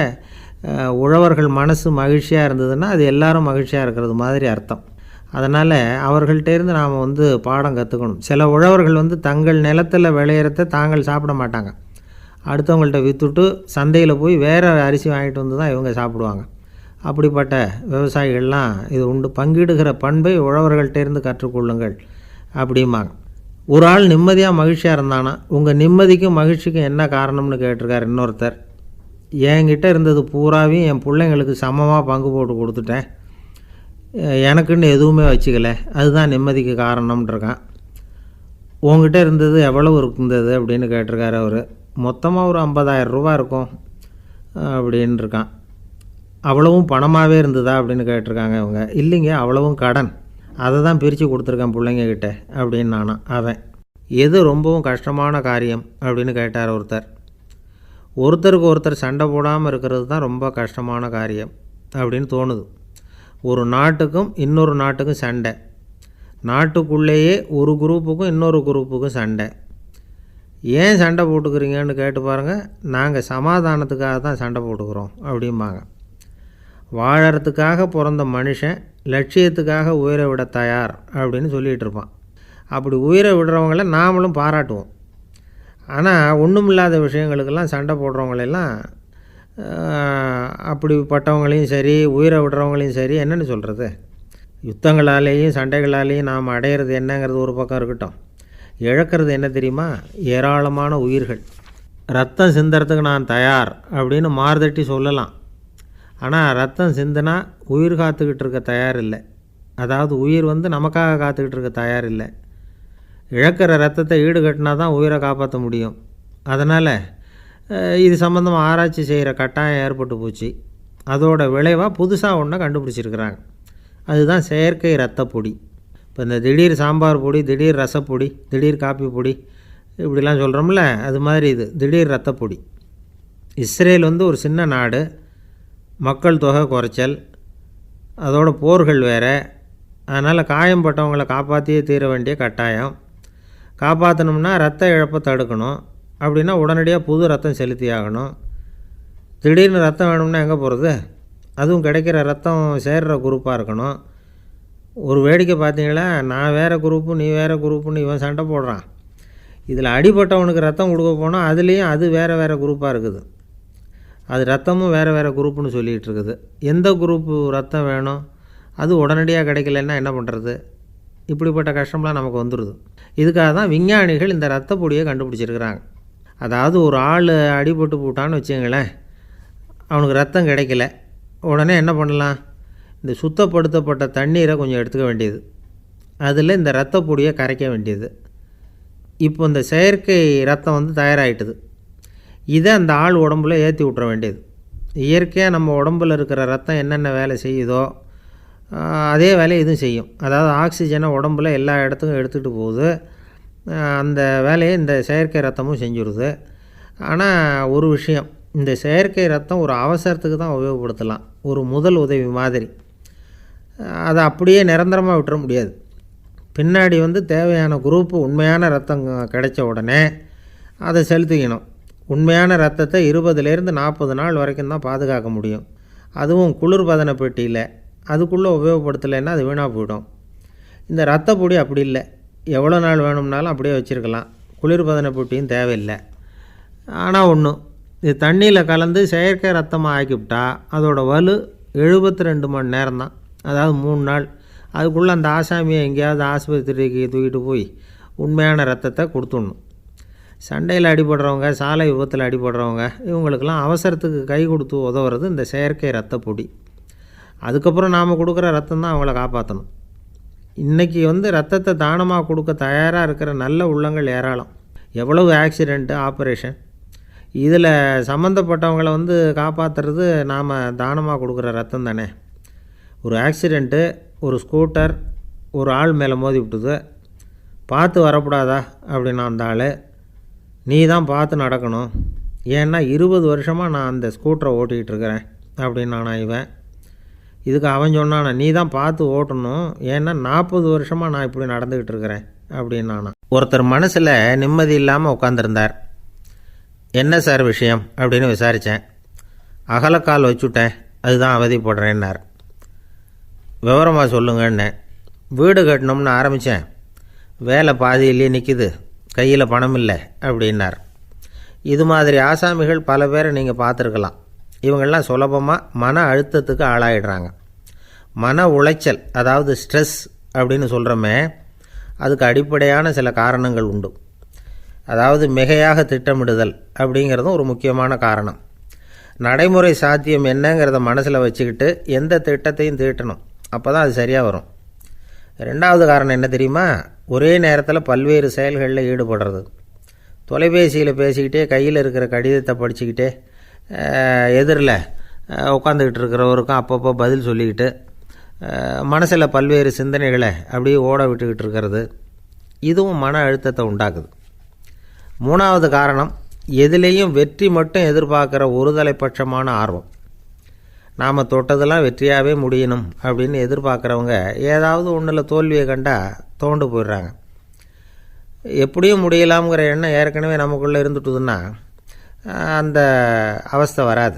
உழவர்கள் மனசு மகிழ்ச்சியாக இருந்ததுன்னா அது எல்லாரும் மகிழ்ச்சியாக இருக்கிறது மாதிரி அர்த்தம். அதனால் அவர்கள்ட்டேருந்து நாம் பாடம் கற்றுக்கணும். சில உழவர்கள் தங்கள் நிலத்தில் விளையிறத தாங்கள் சாப்பிட மாட்டாங்க, அடுத்தவங்கள்ட்ட விற்றுட்டு சந்தையில் போய் வேறு அரிசி வாங்கிட்டு வந்து தான் இவங்க சாப்பிடுவாங்க. அப்படிப்பட்ட விவசாயிகள்லாம் இது உண்டு. பங்கிடுகிற பண்பை உழவர்கள்ட்டேருந்து கற்றுக்கொள்ளுங்கள் அப்படிம்பாங்க. ஒரு ஆள் நிம்மதியாக மகிழ்ச்சியாக இருந்தானா, உங்கள் நிம்மதிக்கும் மகிழ்ச்சிக்கும் என்ன காரணம்னு கேட்டிருக்கார் இன்னொருத்தர். என்கிட்ட இருந்தது பூராவையும் என் பிள்ளைங்களுக்கு சமமாக பங்கு போட்டு கொடுத்துட்டேன், எனக்குன்னு எதுவுமே வச்சுக்கல, அதுதான் நிம்மதிக்கு காரணம்ன்றிருக்கான். உங்ககிட்ட இருந்தது எவ்வளவு இருந்தது அப்படின்னு கேட்டிருக்காரு அவர். மொத்தமாக ஒரு 50,000 ரூபா இருக்கும் அப்படின்னு இருக்கான். அவ்வளவும் பணமாகவே இருந்ததா அப்படின்னு கேட்டிருக்காங்க இவங்க. இல்லைங்க, அவ்வளவும் கடன், அதை தான் பிரித்து கொடுத்துருக்கேன் பிள்ளைங்கக்கிட்ட அப்படின்னு நானா. அவன் எது ரொம்பவும் கஷ்டமான காரியம் அப்படின்னு கேட்டார் ஒருத்தர். ஒருத்தருக்கு ஒருத்தர் சண்டை போடாமல் இருக்கிறது தான் ரொம்ப கஷ்டமான காரியம் அப்படின்னு தோணுது. ஒரு நாட்டுக்கும் இன்னொரு நாட்டுக்கும் சண்டை, நாட்டுக்குள்ளேயே ஒரு குரூப்புக்கும் இன்னொரு குரூப்புக்கும் சண்டை. ஏன் சண்டை போட்டுக்கிறீங்கன்னு கேட்டு பாருங்கள். நாங்கள் சமாதானத்துக்காக தான் சண்டை போட்டுக்கிறோம் அப்படிம்பாங்க. வாழறதுக்காக பிறந்த மனுஷன் லட்சியத்துக்காக உயிரை விட தயார் அப்படின்னு சொல்லிகிட்டு இருப்பான். அப்படி உயிரை விடுறவங்கள நாமளும் பாராட்டுவோம். ஆனால் ஒன்றுமில்லாத விஷயங்களுக்கெல்லாம் சண்டை போடுறவங்களெல்லாம் அப்படிப்பட்டவங்களையும் சரி, உயிரை விடுறவங்களையும் சரி, என்னென்னு சொல்கிறது, யுத்தங்களாலேயும் சண்டைகளாலேயும் நாம் அடையிறது என்னங்கிறது ஒரு பக்கம் இருக்கட்டும், இழக்கிறது என்ன தெரியுமா? ஏராளமான உயிர்கள். ரத்தம் சிந்துறதுக்கு நான் தயார் அப்படின்னு மார்தட்டி சொல்லலாம். ஆனால் ரத்தம் சிந்தினா உயிர் காத்துக்கிட்டு இருக்க தயார் இல்லை. அதாவது உயிர் நமக்காக காத்துக்கிட்டு இருக்க தயார் இல்லை. இழக்கிற ரத்தத்தை ஈடுகட்டினா தான் உயிரை காப்பாற்ற முடியும். அதனால் இது சம்மந்தமாக ஆராய்ச்சி செய்கிற கட்டாயம் ஏற்பட்டு போச்சு. அதோட விளைவாக புதுசாக ஒன்றை கண்டுபிடிச்சிருக்கிறாங்க. அதுதான் செயற்கை ரத்த பொடி. இப்போ இந்த திடீர் சாம்பார் பொடி, திடீர் ரசப்பொடி, திடீர் காப்பி பொடி இப்படிலாம் சொல்கிறோம்ல, அது மாதிரி இது திடீர் ரத்த பொடி. இஸ்ரேல் ஒரு சின்ன நாடு, மக்கள் தொகை குறைச்சல், அதோட போர்கள் வேறு. அதனால் காயம்பட்டவங்களை காப்பாற்றியே தீர வேண்டிய கட்டாயம். காப்பாற்றணும்னா ரத்த இழப்பை தடுக்கணும். அப்படின்னா உடனடியாக புது ரத்தம் செலுத்தி ஆகணும். திடீர்னு ரத்தம் வேணும்னா எங்கே போகிறது? அதுவும் கிடைக்கிற ரத்தம் சேர்கிற குரூப்பாக இருக்கணும். ஒரு வேடிக்கை பார்த்தீங்களா, நான் வேறு குரூப்பு நீ வேறு குரூப்புன்னு இவன் சண்டை போடுறான். இதில் அடிபட்டவனுக்கு ரத்தம் கொடுக்க போனால் அதுலேயும் அது வேறு வேறு குரூப்பாக இருக்குது. அது ரத்தமும் வேறு வேறு குரூப்புன்னு சொல்லிகிட்டு இருக்குது. எந்த குரூப்பு ரத்தம் வேணும், அது உடனடியாக கிடைக்கலன்னா என்ன பண்ணுறது? இப்படிப்பட்ட கஷ்டம்லாம் நமக்கு வந்துடுது. இதுக்காக தான் விஞ்ஞானிகள் இந்த ரத்த பொடியை கண்டுபிடிச்சிருக்கிறாங்க. அதாவது ஒரு ஆள் அடிபட்டு போட்டான்னு வச்சுங்களேன், அவனுக்கு ரத்தம் கிடைக்கல, உடனே என்ன பண்ணலாம்? இந்த சுத்தப்படுத்தப்பட்ட தண்ணீரை கொஞ்சம் எடுத்துக்க வேண்டியது, அதில் இந்த ரத்த பொடியை கரைக்க வேண்டியது. இப்போ இந்த செயற்கை ரத்தம் தயாராகிட்டுது. இதை அந்த ஆள் உடம்புல ஏற்றி விட்டுற வேண்டியது. இயற்கையாக நம்ம உடம்பில் இருக்கிற ரத்தம் என்னென்ன வேலை செய்யுதோ அதே வேலையை இதுவும் செய்யும். அதாவது ஆக்சிஜனை உடம்புல எல்லா இடத்துக்கும் எடுத்துகிட்டு போகுது. அந்த வேலையை இந்த செயற்கை ரத்தமும் செஞ்சுருது. ஆனால் ஒரு விஷயம், இந்த செயற்கை ரத்தம் ஒரு அவசரத்துக்கு தான் உபயோகப்படுத்தலாம், ஒரு முதல் உதவி மாதிரி. அதை அப்படியே நிரந்தரமாக விட்டுற முடியாது. பின்னாடி தேவையான குரூப்பு உண்மையான ரத்தம் கிடைச்ச உடனே அதை செலுத்திக்கணும். உண்மையான ரத்தத்தை 20லேருந்து 40 நாள் வரைக்கும் தான் பாதுகாக்க முடியும். அதுவும் குளிர்பதன பெட்டியில். அதுக்குள்ளே உபயோகப்படுத்தலைன்னா அது வீணாக போயிடும். இந்த ரத்த பொடி அப்படி இல்லை, எவ்வளோ நாள் வேணும்னாலும் அப்படியே வச்சுருக்கலாம். குளிர்பதன பெட்டியும் தேவையில்லை. ஆனால் ஒன்று, இது தண்ணியில் கலந்து செயற்கை ரத்தமாக ஆக்கிவிட்டா அதோட வலு 72 மணி நேரம் தான். அதாவது 3 நாள். அதுக்குள்ளே அந்த ஆசாமியை எங்கேயாவது ஆஸ்பத்திரிக்கு தூக்கிட்டு போய் உண்மையான ரத்தத்தை கொடுத்துடணும். சண்டையில் அடிபடுறவங்க, சாலை விபத்தில் அடிபடுறவங்க, இவங்களுக்கெல்லாம் அவசரத்துக்கு கை கொடுத்து உதவுறது இந்த செயற்கை ரத்த பொடி. அதுக்கப்புறம் நாம் கொடுக்குற ரத்தம் தான் அவங்கள காப்பாற்றணும். இன்றைக்கி ரத்தத்தை தானமாக கொடுக்க தயாராக இருக்கிற நல்ல உள்ளங்கள் ஏராளம். எவ்வளவு ஆக்சிடெண்ட்டு, ஆப்ரேஷன், இதில் சம்மந்தப்பட்டவங்களை காப்பாற்றுறது நாம் தானமாக கொடுக்குற ரத்தம் தானே. ஒரு ஆக்சிடெண்ட்டு, ஒரு ஸ்கூட்டர் ஒரு ஆள் மேலே மோதி விட்டுது, பார்த்து வரக்கூடாதா அப்படின்னா அந்த ஆள், நீ தான் பார்த்து நடக்கணும், ஏன்னா 20 வருஷமாக நான் அந்த ஸ்கூட்டரை ஓட்டிகிட்டு இருக்கிறேன் அப்படின்னானா இவன். இதுக்கு அவன் சொன்னானா, நீ தான் பார்த்து ஓட்டணும், ஏன்னா 40 வருஷமாக நான் இப்படி நடந்துக்கிட்டு இருக்கிறேன் அப்படின்னானா. ஒருத்தர் மனசில் நிம்மதி இல்லாமல் உட்காந்துருந்தார். என்ன சார் விஷயம் அப்படின்னு விசாரித்தேன். அகலக்கால் வச்சுட்டேன், அதுதான் அவதிப்படுறேன்னார். விவரமாக சொல்லுங்கன்னு. வீடு கட்டணும்னு ஆரம்பித்தேன், வேலை பாதியிலேயே நிற்கிது, கையில் பணம் இல்லை அப்படின்னார். இது மாதிரி ஆசாமிகள் பல பேரை நீங்கள் பார்த்துருக்கலாம். இவங்கெல்லாம் சுலபமாக மன அழுத்தத்துக்கு ஆளாயிடுறாங்க. மன உளைச்சல், அதாவது ஸ்ட்ரெஸ் அப்படின்னு சொல்கிறோமே, அதுக்கு அடிப்படையான சில காரணங்கள் உண்டு. அதாவது மிகையாக திட்டமிடுதல் அப்படிங்கிறதும் ஒரு முக்கியமான காரணம். நடைமுறை சாத்தியம் என்னங்கிறத மனசில் வச்சுக்கிட்டு எந்த திட்டத்தையும் தீட்டணும், அப்போ தான் அது சரியாக வரும். ரெண்டாவது காரணம் என்ன தெரியுமா? ஒரே நேரத்தில் பல்வேறு செயல்களில் ஈடுபடுறது. தொலைபேசியில் பேசிக்கிட்டே கையில் இருக்கிற கடிதத்தை படிச்சுக்கிட்டே எதிரில் உட்காந்துக்கிட்டு இருக்கிறவருக்கும் அப்பப்போ பதில் சொல்லிக்கிட்டு மனசில் பல்வேறு சிந்தனைகளை அப்படியே ஓட விட்டுக்கிட்டு இருக்கிறது, இதுவும் மன அழுத்தத்தை உண்டாக்குது. மூணாவது காரணம், எதிலேயும் வெற்றி மட்டும் எதிர்பார்க்குற ஒருதலைப்பட்சமான ஆர்வம். நாம் தொட்டதெல்லாம் வெற்றியாகவே முடியணும் அப்படின்னு எதிர்பார்க்குறவங்க ஏதாவது ஒன்றில் தோல்வியை கண்டால் தோண்டு போயிடுறாங்க. எப்படியும் முடியலாம்ங்கிற எண்ணம் ஏற்கனவே நமக்குள்ளே இருந்துட்டுதுன்னா அந்த அவஸ்தை வராது.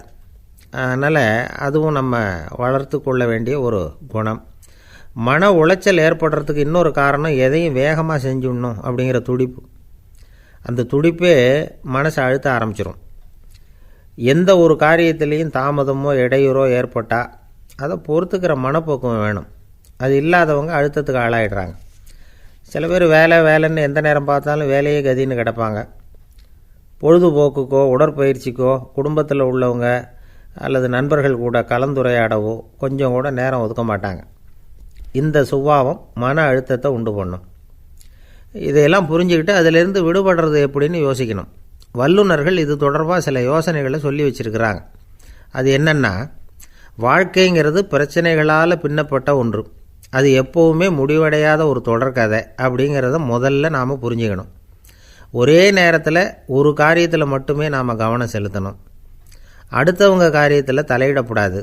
அதனால் அதுவும் நம்ம வளர்த்து கொள்ள வேண்டிய ஒரு குணம். மன உளைச்சல் ஏற்படுறதுக்கு இன்னொரு காரணம், எதையும் வேகமாக செஞ்சுடணும் அப்படிங்கிற துடிப்பு. அந்த துடிப்பே மனசை அழுத்த ஆரம்பிச்சிடும். எந்த ஒரு காரியத்திலையும் தாமதமோ இடையூறோ ஏற்பட்டால் அதை பொறுத்துக்கிற மனப்போக்கம் வேணும். அது இல்லாதவங்க அழுத்தத்துக்கு ஆளாயிடுறாங்க. சில பேர் வேலைன்னு எந்த நேரம் பார்த்தாலும் வேலையே கதின்னு கிடப்பாங்க. பொழுதுபோக்குக்கோ உடற்பயிற்சிக்கோ குடும்பத்தில் உள்ளவங்க அல்லது நண்பர்கள் கூட கலந்துரையாடவோ கொஞ்சம் கூட நேரம் ஒதுக்க மாட்டாங்க. இந்த சுபாவம் மன அழுத்தத்தை உண்டு பண்ணும். இதையெல்லாம் புரிஞ்சுக்கிட்டு அதிலிருந்து விடுபடுறது எப்படின்னு யோசிக்கணும். வல்லுநர்கள் இது தொடர்பாக சில யோசனைகளை சொல்லி வச்சுருக்கிறாங்க. அது என்னென்னா, வாழ்க்கைங்கிறது பிரச்சனைகளால் பின்னப்பட்ட ஒன்று. அது எப்போவுமே முடிவடையாத ஒரு தொடர்கதை அப்படிங்கிறத முதல்ல நாம் புரிஞ்சுக்கணும். ஒரே நேரத்தில் ஒரு காரியத்தில் மட்டுமே நாம் கவனம் செலுத்தணும். அடுத்தவங்க காரியத்தில் தலையிடக்கூடாது.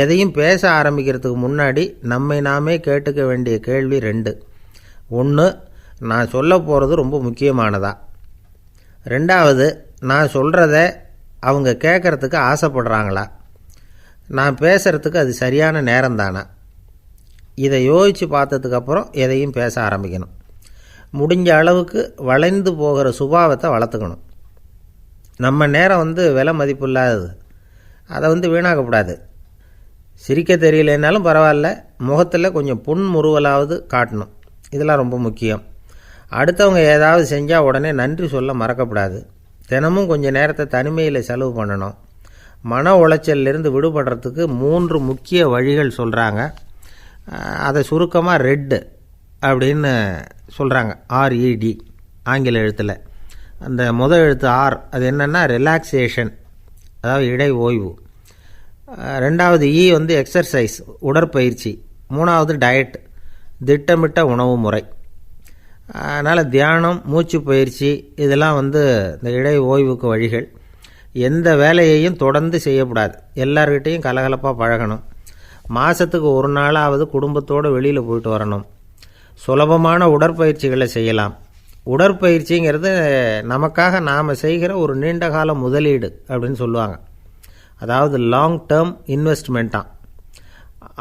எதையும் பேச ஆரம்பிக்கிறதுக்கு முன்னாடி நம்மை நாமே கேட்டுக்க வேண்டிய கேள்வி 2. 1, நான் சொல்ல போகிறது ரொம்ப முக்கியமானதா? 2வது, நான் சொல்கிறத அவங்க கேட்குறதுக்கு ஆசைப்படுறாங்களா? நான் பேசுகிறதுக்கு அது சரியான நேரம்தானா? இதை யோசித்து பார்த்ததுக்கப்புறம் எதையும் பேச ஆரம்பிக்கணும். முடிஞ்ச அளவுக்கு வளைந்து போகிற சுபாவத்தை வளர்த்துக்கணும். நம்ம நேரம் விலை மதிப்பு இல்லாதது. அதை வீணாக்கக்கூடாது. சிரிக்க தெரியலனாலும் பரவாயில்ல, முகத்தில் கொஞ்சம் புன்முறுவலாவது காட்டணும். இதெல்லாம் ரொம்ப முக்கியம். அடுத்தவங்க ஏதாவது செஞ்சால் உடனே நன்றி சொல்ல மறக்கக்கூடாது. தினமும் கொஞ்சம் நேரத்தை தனிமையில் செலவு பண்ணணும். மன உளைச்சலிருந்து விடுபடுறதுக்கு 3 முக்கிய வழிகள் சொல்கிறாங்க. அதை சுருக்கமாக ரெட் அப்படின்னு சொல்கிறாங்க. RED ஆங்கில எழுத்தில். அந்த முதல் எழுத்து ஆர், அது என்னென்னா ரிலாக்ஸேஷன், அதாவது இடை ஓய்வு. 2வது இ எக்ஸர்சைஸ், உடற்பயிற்சி. 3வது டயட், திட்டமிட்ட உணவு முறை. அதனால் தியானம், மூச்சு பயிற்சி இதெல்லாம் இந்த இடை ஓய்வுக்கு வழிகள். எந்த வேலையையும் தொடர்ந்து செய்யக்கூடாது. எல்லார்கிட்டையும் கலகலப்பாக பழகணும். மாதத்துக்கு ஒரு நாளாவது குடும்பத்தோடு வெளியில் போயிட்டு வரணும். சுலபமான உடற்பயிற்சிகளை செய்யலாம். உடற்பயிற்சிங்கிறது நமக்காக நாம் செய்கிற ஒரு நீண்டகால முதலீடு அப்படின்னு சொல்லுவாங்க. அதாவது லாங் டேர்ம் இன்வெஸ்ட்மெண்ட்டாக.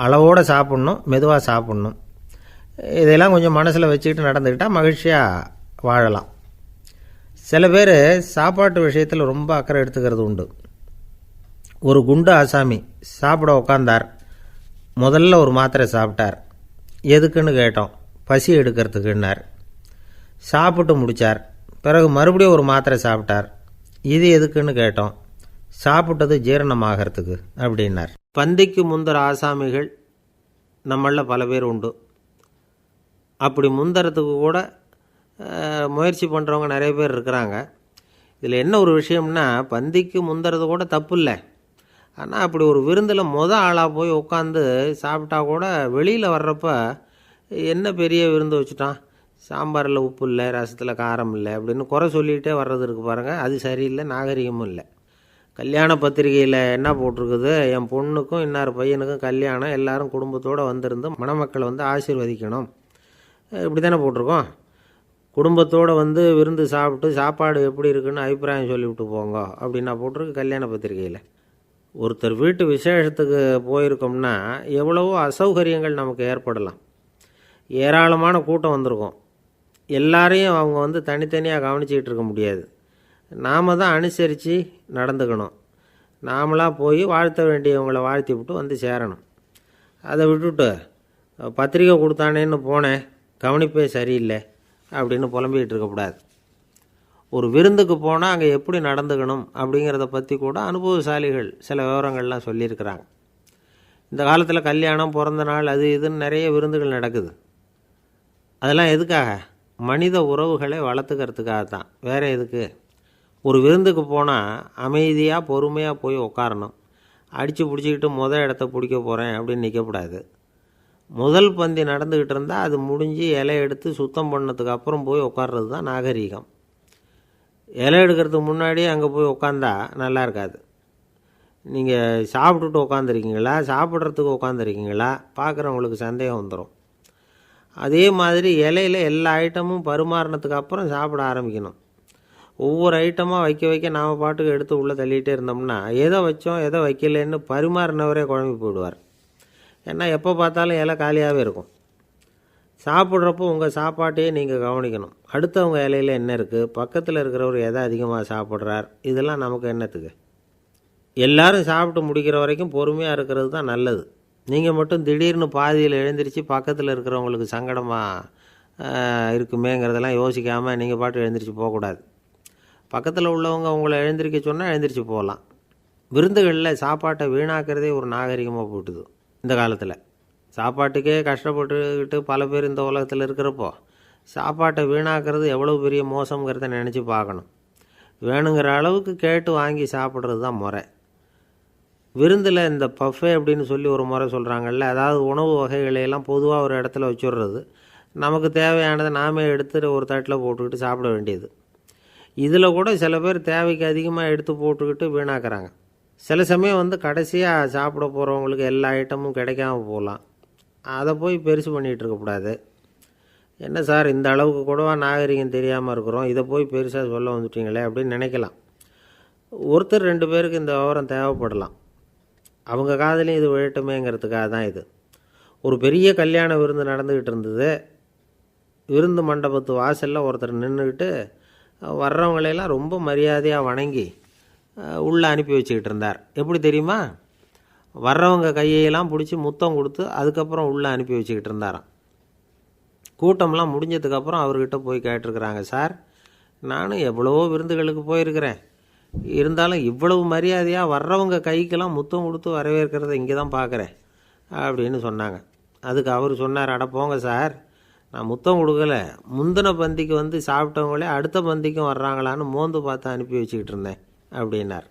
அளவோடு சாப்பிட்ணும், மெதுவாக சாப்பிட்ணும். இதெல்லாம் கொஞ்சம் மனசில் வச்சுக்கிட்டு நடந்துக்கிட்டால் மகிழ்ச்சியாக வாழலாம். சில பேர் சாப்பாட்டு விஷயத்தில் ரொம்ப அக்கறை எடுத்துக்கிறது உண்டு. ஒரு குண்டு ஆசாமி சாப்பிட உக்காந்தார். முதல்ல ஒரு மாத்திரை சாப்பிட்டார். எதுக்குன்னு கேட்டோம். பசி எடுக்கிறதுக்குன்னார். சாப்பிட்டு முடித்தார். பிறகு மறுபடியும் ஒரு மாத்திரை சாப்பிட்டார். இது எதுக்குன்னு கேட்டோம். சாப்பிட்டது ஜீரணமாகறதுக்கு அப்படின்னார். பந்திக்கு முந்தர ஆசாமிகள் நம்மளில் பல பேர் உண்டு. அப்படி முந்தறதுக்கு கூட முயற்சி பண்ணுறவங்க நிறைய பேர் இருக்கிறாங்க. இதில் என்ன ஒரு விஷயம்னா, பந்திக்கு முந்தறது கூட தப்பு இல்லை. ஆனால் அப்படி ஒரு விருந்தில் ஆளாக போய் உட்காந்து சாப்பிட்டா கூட வெளியில் வர்றப்ப என்ன பெரிய விருந்து வச்சுட்டான், சாம்பாரில் உப்பு இல்லை, ரசத்தில் காரம் இல்லை அப்படின்னு குறை சொல்லிகிட்டே வர்றது இருக்குது பாருங்கள். அது சரியில்லை, நாகரிகமும் இல்லை. கல்யாண பத்திரிகையில் என்ன போட்டிருக்குது, என் பொண்ணுக்கும் இன்னார் பையனுக்கும் கல்யாணம், எல்லாரும் குடும்பத்தோடு வந்திருந்து மணமக்களை ஆசீர்வதிக்கணும், இப்படி தானே போட்டிருக்கோம். குடும்பத்தோடு விருந்து சாப்பிட்டு சாப்பாடு எப்படி இருக்குன்னு அபிப்பிராயம் சொல்லிவிட்டு போங்க அப்படின்னா போட்டிருக்கு கல்யாண பத்திரிகையில். ஒருத்தர் வீட்டு விசேஷத்துக்கு போயிருக்கோம்னா எவ்வளவோ அசௌகரியங்கள் நமக்கு ஏற்படலாம். ஏராளமான கூட்டம் வந்திருக்கும். எல்லாரையும் அவங்க தனித்தனியாக கவனிச்சிக்கிட்டு இருக்க முடியாது. நாம் தான் அனுசரித்து நடந்துக்கணும். நாமளாக போய் வாழ்த்த வேண்டியவங்களை வாழ்த்தி விட்டு சேரணும். அதை விட்டுட்டு பத்திரிக்கை கொடுத்தானேன்னு போனேன், கவனிப்பே சரியில்லை அப்படின்னு புலம்பிக்கிட்டு இருக்கக்கூடாது. ஒரு விருந்துக்கு போனால் அங்கே எப்படி நடந்துக்கணும் அப்படிங்கிறத பற்றி கூட அனுபவசாலிகள் சில விவரங்கள்லாம் சொல்லியிருக்கிறாங்க. இந்த காலத்தில் கல்யாணம், பிறந்த நாள், அது இதுன்னு நிறைய விருந்துகள் நடக்குது. அதெல்லாம் எதுக்காக? மனித உறவுகளை வளர்த்துக்கிறதுக்காக தான். வேறு எதுக்கு? ஒரு விருந்துக்கு போனால் அமைதியாக பொறுமையாக போய் உட்காரணும். அடித்து பிடிச்சிக்கிட்டு இடத்த பிடிக்க போகிறேன் அப்படின்னு நிற்கக்கூடாது. முதல் பந்தி நடந்துக்கிட்டு இருந்தால் அது முடிஞ்சு இலை எடுத்து சுத்தம் பண்ணதுக்கு அப்புறம் போய் உட்கார்றது தான் நாகரீகம். இலை எடுக்கிறதுக்கு முன்னாடியே அங்கே போய் உட்காந்தா நல்லா இருக்காது. நீங்கள் சாப்பிட்டுட்டு உட்காந்துருக்கீங்களா, சாப்பிட்றதுக்கு உட்காந்துருக்கீங்களா, பார்க்குறவங்களுக்கு சந்தேகம் வந்துடும். அதே மாதிரி இலையில் எல்லா ஐட்டமும் பரிமாறினதுக்கு அப்புறம் சாப்பிட ஆரம்பிக்கணும். ஒவ்வொரு ஐட்டமாக வைக்க நாம் பாட்டுக்கு எடுத்து உள்ளே தள்ளிகிட்டே இருந்தோம்னா எதை வச்சோம் எதை வைக்கலன்னு பரிமாறினவரே குழம்பி போயிடுவார். ஏன்னா எப்போ பார்த்தாலும் இலை காலியாகவே இருக்கும். சாப்பிட்றப்போ உங்கள் சாப்பாட்டையே நீங்கள் கவனிக்கணும். அடுத்தவங்க இலையில் என்ன இருக்குது, பக்கத்தில் இருக்கிறவர் எதை அதிகமாக சாப்பிட்றார், இதெல்லாம் நமக்கு என்னத்துக்கு? எல்லாரும் சாப்பிட்டு முடிக்கிற வரைக்கும் பொறுமையாக இருக்கிறது தான் நல்லது. நீங்கள் மட்டும் திடீர்னு பாதியில் எழுந்திரிச்சு பக்கத்தில் இருக்கிறவங்களுக்கு சங்கடமாக இருக்குமேங்கிறதெல்லாம் யோசிக்காமல் நீங்கள் பாட்டு எழுந்திரிச்சு போகக்கூடாது. பக்கத்தில் உள்ளவங்க உங்களை எழுந்திரிக்க சொன்னால் எழுந்திரிச்சு போகலாம். விருந்துகளில் சாப்பாட்டை வீணாக்கிறதே ஒரு நாகரிகமாக போட்டுது இந்த காலத்தில். சாப்பாட்டுக்கே கஷ்டப்பட்டுக்கிட்டு பல பேர் இந்த உலகத்தில் இருக்கிறப்போ சாப்பாட்டை வீணாக்கிறது எவ்வளோ பெரிய மோசங்கிறத நினச்சி பார்க்கணும். வேணுங்கிற அளவுக்கு கேட்டு வாங்கி சாப்பிட்றது தான் முறை. விருந்தில் இந்த பஃபே அப்படின்னு சொல்லி ஒரு முறை சொல்கிறாங்கல்ல, அதாவது உணவு வகைகளையெல்லாம் பொதுவாக ஒரு இடத்துல வச்சுடுறது, நமக்கு தேவையானதை நாமே எடுத்து ஒரு தட்டில் போட்டுக்கிட்டு சாப்பிட வேண்டியது. இதில் கூட சில பேர் தேவைக்கு அதிகமாக எடுத்து போட்டுக்கிட்டு வீணாக்குறாங்க. சில சமயம் கடைசியாக சாப்பிட போகிறவங்களுக்கு எல்லா ஐட்டமும் கிடைக்காம போகலாம். அதை போய் பெருசு பண்ணிகிட்டு இருக்கக்கூடாது. என்ன சார் இந்த அளவுக்கு கூடவா நாகரிகம் தெரியாமல் இருக்கிறோம், இதை போய் பெருசாக சொல்ல வந்துட்டீங்களே அப்படின்னு நினைக்கலாம். ஒருத்தர் 2 பேருக்கு இந்த விவரம் தேவைப்படலாம். அவங்க காதலையும் இது விழட்டுமேங்கிறதுக்காக தான் இது. ஒரு பெரிய கல்யாண விருந்து நடந்துக்கிட்டு இருந்தது. விருந்து மண்டபத்து வாசலில் ஒருத்தர் நின்றுக்கிட்டு வர்றவங்களையெல்லாம் ரொம்ப மரியாதையாக வணங்கி உள்ளே அனுப்பி வச்சுக்கிட்டு இருந்தார். எப்படி தெரியுமா? வர்றவங்க கையெல்லாம் பிடிச்சி முத்தம் கொடுத்து அதுக்கப்புறம் உள்ளே அனுப்பி வச்சுக்கிட்டு இருந்தாராம். கூட்டம்லாம் முடிஞ்சதுக்கப்புறம் அவர்கிட்ட போய் கேட்டிருக்கிறாங்க, சார் நானும் எவ்வளவோ விருந்துகளுக்கு போயிருக்கிறேன், இருந்தாலும் இவ்வளவு மரியாதையாக வர்றவங்க கைக்கெல்லாம் முத்தம் கொடுத்து வரவேற்கிறத இங்கே தான் பார்க்குறேன் அப்படின்னு சொன்னாங்க. அதுக்கு அவர் சொன்னார், அட போங்க சார், நான் முத்தம் கொடுக்கல, முந்தின பந்திக்கு சாப்பிட்டவங்களே அடுத்த பந்திக்கும் வர்றாங்களான்னு மோந்து பார்த்து அனுப்பி வச்சுக்கிட்டு இருந்தேன் அப்படின்னார்.